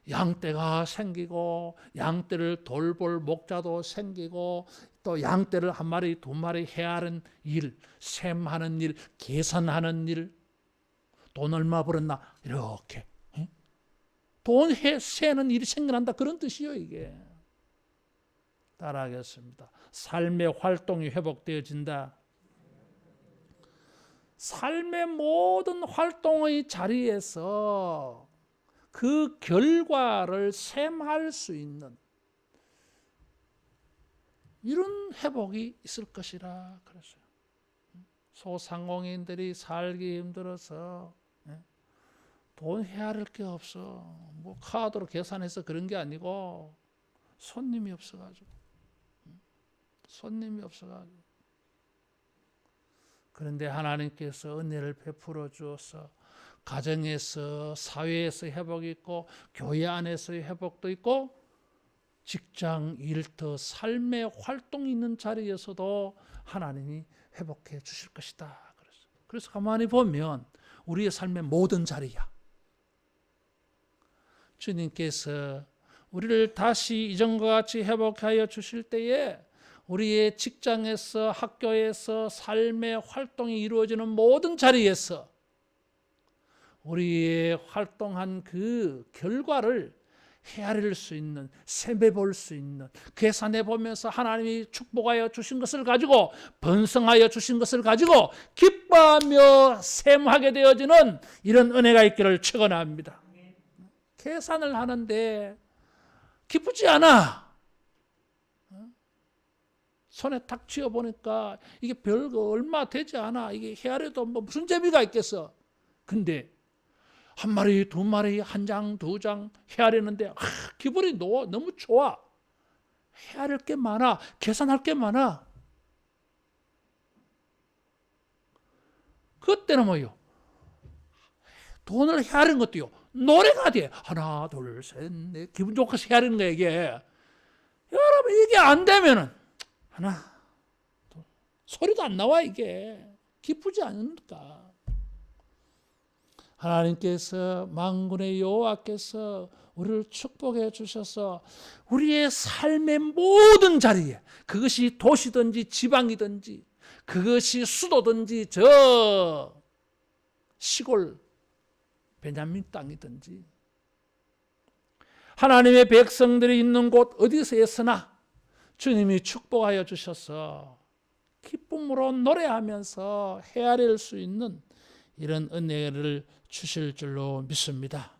양떼가 생기고 양떼를 돌볼 목자도 생기고 또 양떼를 한 마리 두 마리 헤아리는 일, 셈하는 일, 계산하는 일, 돈 얼마 벌었나 이렇게 돈 세는 일이 생겨난다, 그런 뜻이에요. 이게 따라하겠습니다. 삶의 활동이 회복되어진다. 삶의 모든 활동의 자리에서 그 결과를 셈할 수 있는 이런 회복이 있을 것이라 그랬어요. 소상공인들이 살기 힘들어서 돈 헤아릴 게 없어. 뭐 카드로 계산해서 그런 게 아니고 손님이 없어가지고. 그런데 하나님께서 은혜를 베풀어 주어서 가정에서, 사회에서 회복이 있고, 교회 안에서의 회복도 있고, 직장, 일터, 삶의 활동이 있는 자리에서도 하나님이 회복해 주실 것이다. 그래서 가만히 보면 우리의 삶의 모든 자리야. 주님께서 우리를 다시 이전과 같이 회복하여 주실 때에 우리의 직장에서, 학교에서, 삶의 활동이 이루어지는 모든 자리에서 우리의 활동한 그 결과를 헤아릴 수 있는, 세배볼 수 있는, 계산해 보면서 하나님이 축복하여 주신 것을 가지고, 번성하여 주신 것을 가지고 기뻐하며 샘하게 되어지는 이런 은혜가 있기를 축원합니다. 계산을 하는데 기쁘지 않아. 손에 탁 쥐어보니까 이게 별거 얼마 되지 않아. 이게 헤아려도 뭐 무슨 재미가 있겠어. 근데 한 마리, 두 마리, 한 장, 두 장 헤아리는데 기분이 너무 좋아. 헤아릴 게 많아. 계산할 게 많아. 그때는 뭐요? 돈을 헤아리는 것도요. 노래가 돼. 하나, 둘, 셋, 넷. 기분 좋게 헤아리는 거야, 이게. 여러분, 이게 안 되면은 하나, 둘, 소리도 안 나와, 이게. 기쁘지 않으니까. 하나님께서 만군의 여호와께서 우리를 축복해 주셔서 우리의 삶의 모든 자리에, 그것이 도시든지 지방이든지, 그것이 수도든지 저 시골 베냐민 땅이든지, 하나님의 백성들이 있는 곳 어디서였으나 주님이 축복하여 주셔서 기쁨으로 노래하면서 헤아릴 수 있는 이런 은혜를 주실 줄로 믿습니다.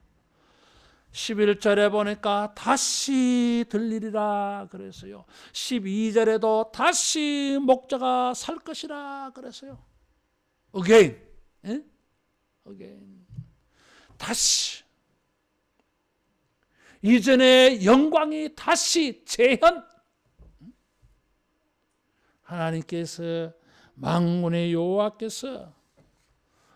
11절에 보니까 다시 들리리라 그랬어요. 12절에도 다시 목자가 살 것이라 그랬어요. Again. Again. 다시. 이전의 영광이 다시 재현. 하나님께서, 만군의 여호와께서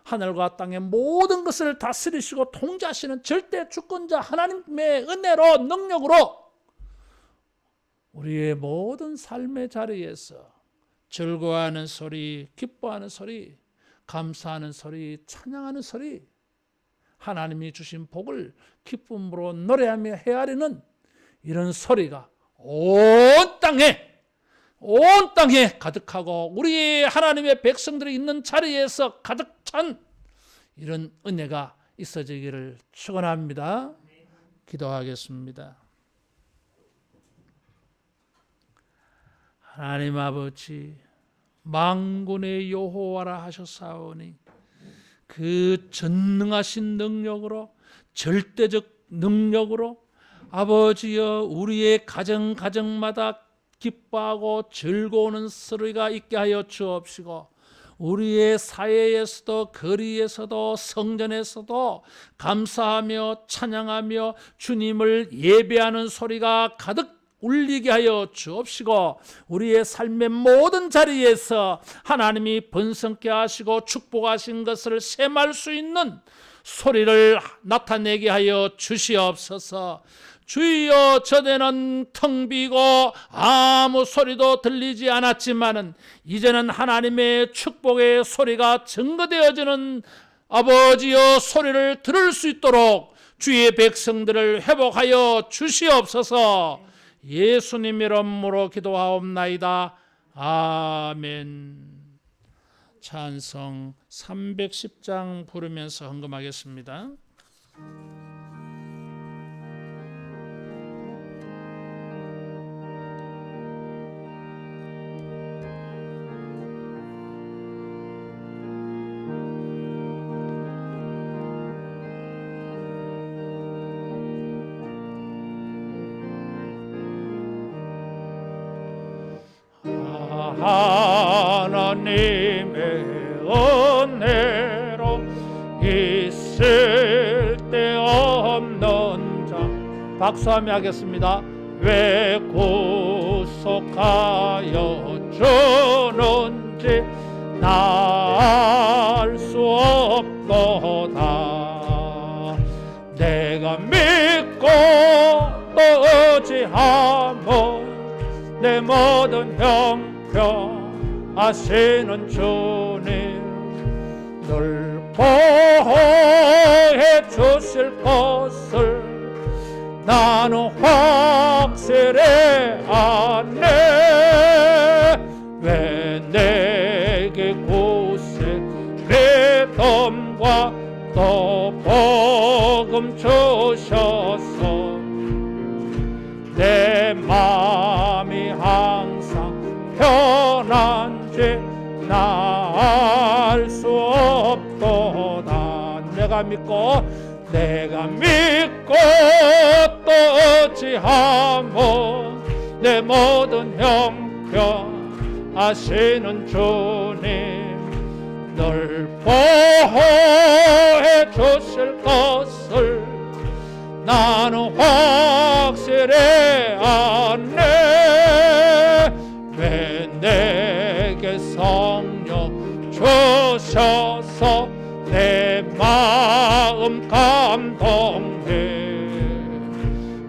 하늘과 땅의 모든 것을 다스리시고 통제하시는 절대 주권자 하나님의 은혜로, 능력으로 우리의 모든 삶의 자리에서 즐거워하는 소리, 기뻐하는 소리, 감사하는 소리, 찬양하는 소리, 하나님이 주신 복을 기쁨으로 노래하며 헤아리는 이런 소리가 온 땅에 가득하고 우리 하나님의 백성들이 있는 자리에서 가득 찬 이런 은혜가 있어지기를 축원합니다. 기도하겠습니다. 하나님 아버지, 만군의 여호와라 하셨사오니 그 전능하신 능력으로, 절대적 능력으로 아버지여 우리의 가정마다 기뻐하고 즐거운 소리가 있게 하여 주옵시고, 우리의 사회에서도, 거리에서도, 성전에서도 감사하며 찬양하며 주님을 예배하는 소리가 가득 울리게 하여 주옵시고, 우리의 삶의 모든 자리에서 하나님이 번성케 하시고 축복하신 것을 셈할 수 있는 소리를 나타내게 하여 주시옵소서. 주여, 저대는 텅 비고 아무 소리도 들리지 않았지만은 이제는 하나님의 축복의 소리가 증거되어지는 아버지여 소리를 들을 수 있도록 주의 백성들을 회복하여 주시옵소서. 예수님 이름으로 기도하옵나이다. 아멘. 찬송 310장 부르면서 헌금하겠습니다. 하나님의 은혜로 있을 데 없는 자 박수하며 하겠습니다. 왜 구속하여 주는지 나 알 수 없도다. 내가 믿고 또 의지하면 내 모든 형편하시는 주님 늘 보호해 주실 것을 나는 확실해 아네. 왜 내게 구세 믿음과 또 복음 주셔서 내 마음이 항상 편한지 나 알 수 없도다. 내가 믿고 또 의지하면 내 모든 형편 아시는 주님 늘 보호해 주실 것을 나는 확실해 아네. 왜 내게 성령 주셔서 내 마음 감동해.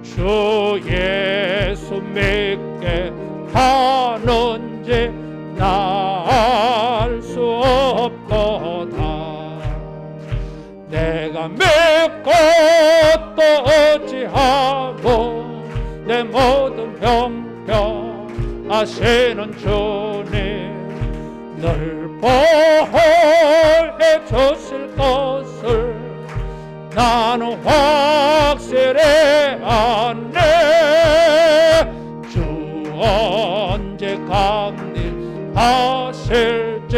주 예수 믿게 하는지 나 알 수 없도다. 내가 믿고 또 의지하고 내 모든 형편 아시는 주님 늘 보호해 주실 것을 나는 확실해 아네. 주 언제 강림하실지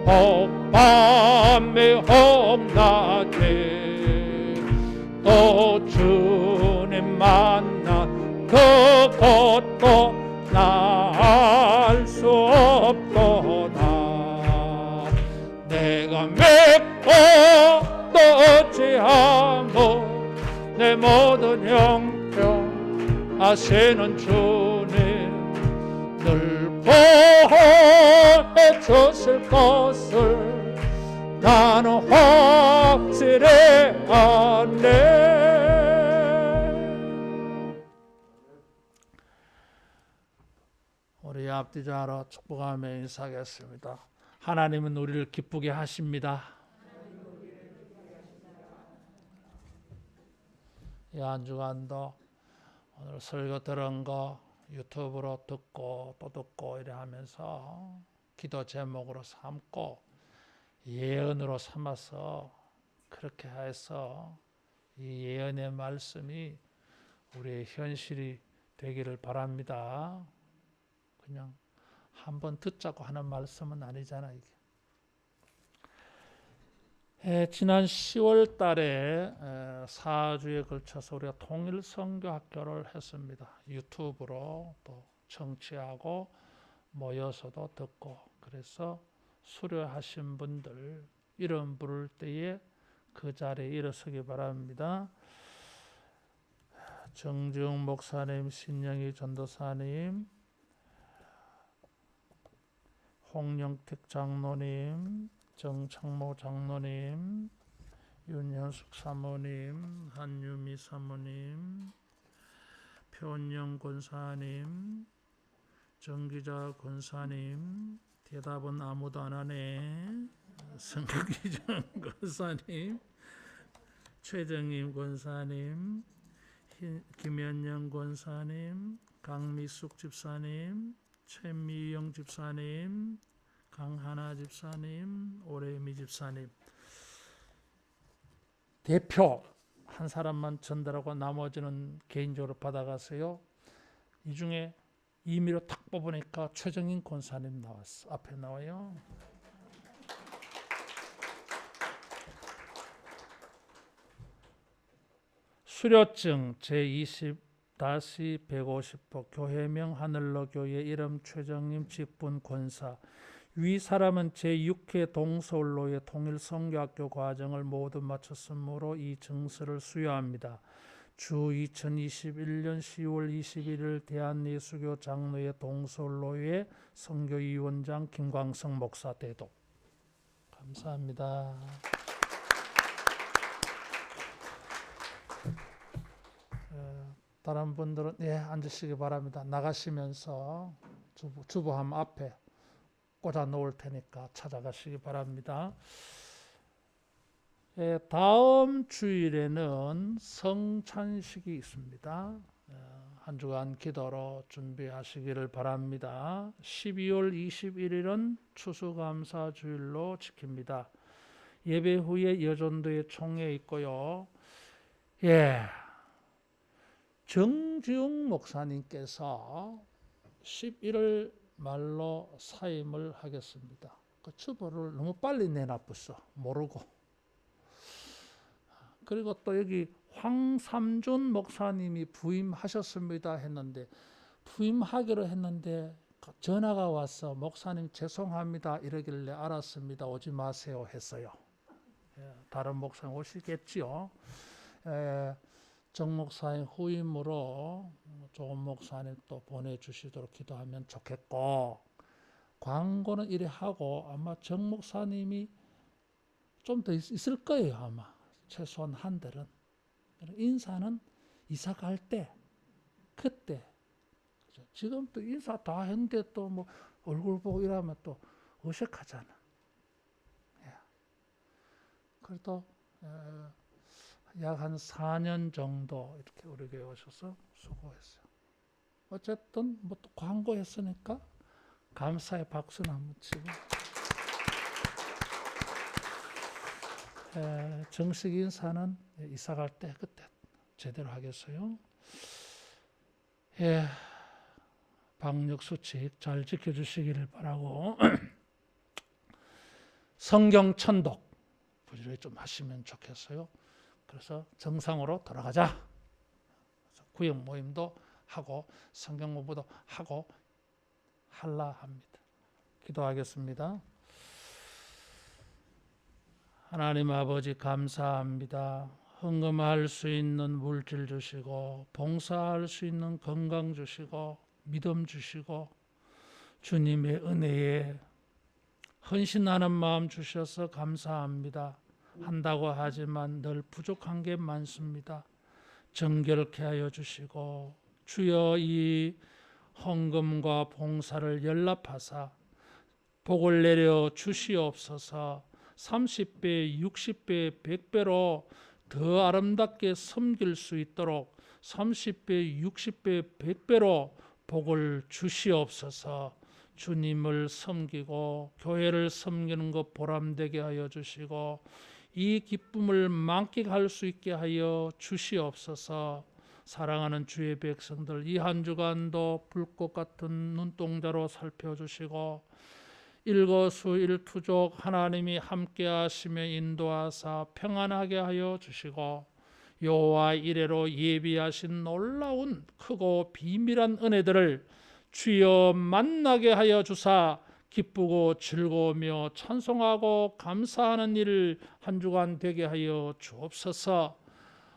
혹밤에 혹낮에 또 주님 만나 그것도 나 알 수 없도다. 내가 믿고 또 어찌하고 내 모든 형편 아시는 주님 늘 보호해 주실 것을 나는 확실해 아네. 우리 앞뒤자로 축복하며 인사하겠습니다. 하나님은 우리를 기쁘게 하십니다. 이 한 주간도 오늘 설교 들은 거 유튜브로 듣고 또 듣고 이래 하면서 기도 제목으로 삼고 예언으로 삼아서 그렇게 해서 이 예언의 말씀이 우리의 현실이 되기를 바랍니다. 그냥 한번 듣자고 하는 말씀은 아니잖아요. 지난 10월 달에 4주에 걸쳐서 우리가 통일 선교 학교를 했습니다. 유튜브로 또 청취하고 모여서도 듣고 그래서 수료하신 분들 이름 부를 때에 그 자리에 일어서기 바랍니다. 정지웅 목사님, 신영희 전도사님, 홍영택 장로님, 정창모 장로님, 윤현숙 사모님, 한유미 사모님, 표은영 권사님, 정기자 권사님, 대답은 아무도 안 하네. 성기정 권사님, 최정임 권사님, 김현영 권사님, 강미숙 집사님, 최미영 집사님, 강하나 집사님, 오래미 집사님 대표 한 사람만 전달하고 나머지는 개인적으로 받아가세요. 이 중에 임의로 탁 뽑으니까 최정인 권사님 나왔어. 앞에 나와요. 수료증 제20 다시 150호 교회명 하늘로 교회 이름 최정님 직분 권사 위 사람은 제6회 동서울로의 통일선교학교 과정을 모두 마쳤으므로 이 증서를 수여합니다. 주 2021년 10월 21일 대한예수교 장로회 동서울로회 선교위원장 김광성 목사 대독. 감사합니다. 다른 분들은 앉으시기 바랍니다. 나가시면서 주보함 앞에 꽂아 놓을 테니까 찾아가시기 바랍니다. 다음 주일에는 성찬식이 있습니다. 한 주간 기도로 준비하시기를 바랍니다. 12월 21일은 추수감사주일로 지킵니다. 예배 후에 여전도에 총회 있고요. 정지웅 목사님께서 11월 말로 사임을 하겠습니다. 그 추보를 너무 빨리 내놨었어. 모르고. 그리고 또 여기 황삼준 목사님이 부임하셨습니다 했는데 부임하기로 했는데 전화가 와서 목사님 죄송합니다 이러길래 알았습니다. 오지 마세요 했어요. 다른 목사님 오시겠지요. 정 목사님 후임으로 조은 목사님 또 보내주시도록 기도하면 좋겠고, 광고는 이래 하고 아마 정 목사님이 좀 더 있을 거예요. 아마 최소한 한 달은. 인사는 이사 갈 때 그때. 지금 또 인사 다 했는데 또 뭐 얼굴 보고 이러면 또 어색하잖아. 그래도 약 한 4년 정도 이렇게 우리 교회 오셔서 수고했어요. 어쨌든 뭐 또 광고했으니까 감사의 박수는 한번 치고. 정식 인사는 이사 갈 때 그때 제대로 하겠어요. 방역 수칙 잘 지켜주시기를 바라고 성경 천독 부지런히 좀 하시면 좋겠어요. 그래서 정상으로 돌아가자. 구역 모임도 하고 성경 공부도 하고 할라 합니다. 기도하겠습니다. 하나님 아버지 감사합니다. 헌금할 수 있는 물질 주시고 봉사할 수 있는 건강 주시고 믿음 주시고 주님의 은혜에 헌신하는 마음 주셔서 감사합니다. 한다고 하지만 늘 부족한 게 많습니다. 정결케 하여 주시고 주여 이 헌금과 봉사를 연락하사 복을 내려 주시옵소서. 30배, 60배, 100배로 더 아름답게 섬길 수 있도록 30배, 60배, 100배로 복을 주시옵소서. 주님을 섬기고 교회를 섬기는 것 보람되게 하여 주시고 이 기쁨을 만끽할 수 있게 하여 주시옵소서. 사랑하는 주의 백성들 이 한 주간도 불꽃 같은 눈동자로 살펴주시고 일거수일투족 하나님이 함께 하시며 인도하사 평안하게 하여 주시고 여호와 이레로 예비하신 놀라운 크고 비밀한 은혜들을 주여 만나게 하여 주사 기쁘고 즐거우며 찬송하고 감사하는 일을 한 주간 되게 하여 주옵소서.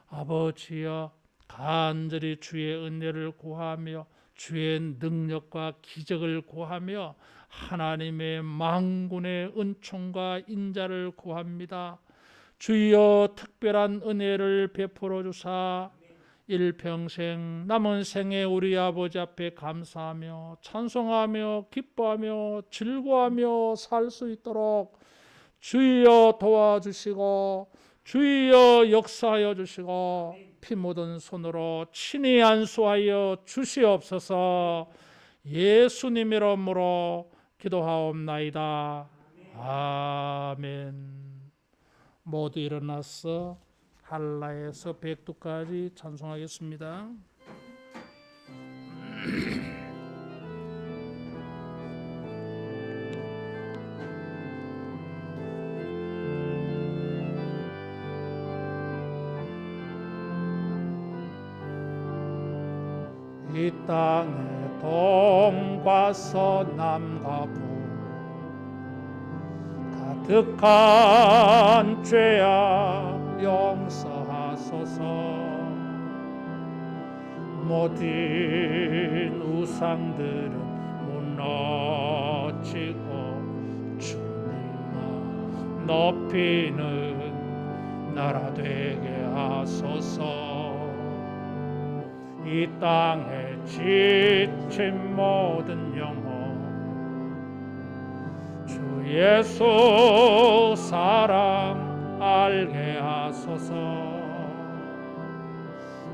아버지여 간절히 주의 은혜를 구하며 주의 능력과 기적을 구하며 하나님의 만군의 은총과 인자를 구합니다. 주여 특별한 은혜를 베풀어 주사 일평생 남은 생에 우리 아버지 앞에 감사하며 찬송하며 기뻐하며 즐거워하며 살 수 있도록 주여 도와주시고 주여 역사하여 주시고 피 묻은 손으로 친히 안수하여 주시옵소서. 예수님 이름으로 기도하옵나이다. 아멘. 모두 일어나서 할라에서 백두까지 찬송하겠습니다. 이 땅에 동과 서남과 북 가득한 죄악 용서하소서. 모든 우상들은 무너지고 주님만 높이는 나라 되게 하소서. 이 땅에 지친 모든 영혼 주 예수 사랑 알게 하소서.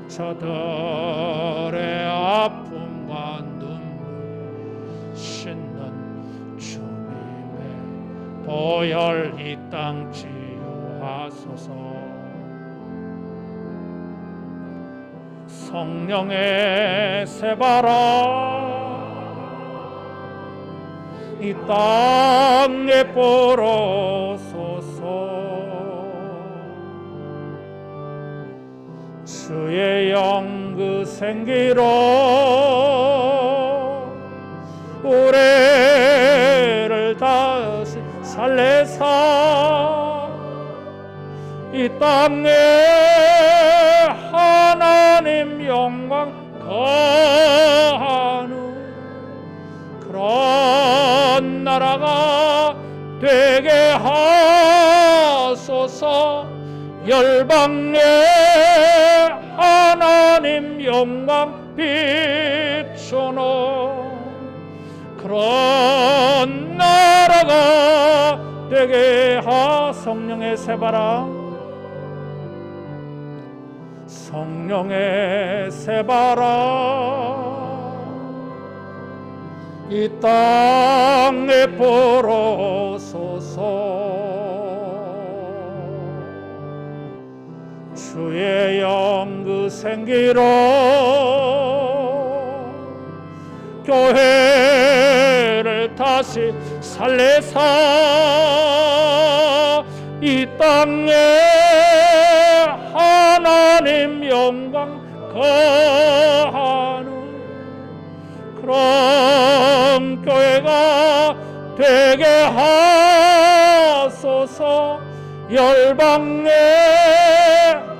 저들의 아픔과 눈물 씻는 주님의 보혈 이 땅 치유하소서. 성령의 새바람 이 땅에 불어소서. 주의 영 그 생기로 우리를 다시 살래사 이 땅에 하나님 영광 거하는 그런 나라가 되게 하소서. 열방에 하나님 영광 비추는 그런 나라가 되게 하. 성령의 새바람 성령의 새바람 이 땅에 불어소서. 주의 영 그 생기로 교회를 다시 살래사 이 땅에 하나님 영광 거하는 그런 교회가 되게 하소서. 열방에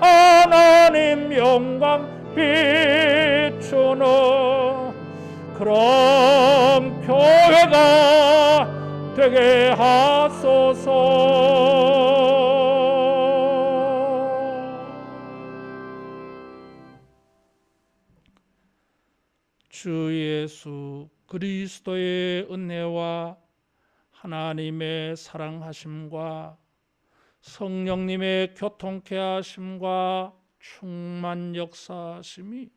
하나님 영광 비추는 그런 교회가 되게 하소서. 주 예수 그리스도의 은혜와 하나님의 사랑하심과 성령님의 교통케 하심과 충만 역사하심이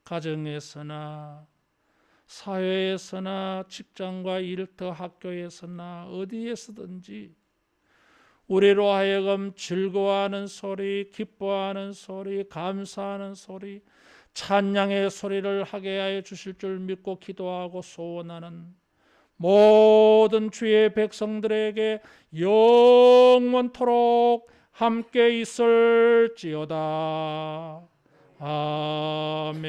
가정에서나 사회에서나 직장과 일터 학교에서나 어디에서든지 우리로 하여금 즐거워하는 소리, 기뻐하는 소리, 감사하는 소리, 찬양의 소리를 하게 하여 주실 줄 믿고 기도하고 소원하는 모든 주의 백성들에게 영원토록 함께 있을지어다. 아멘.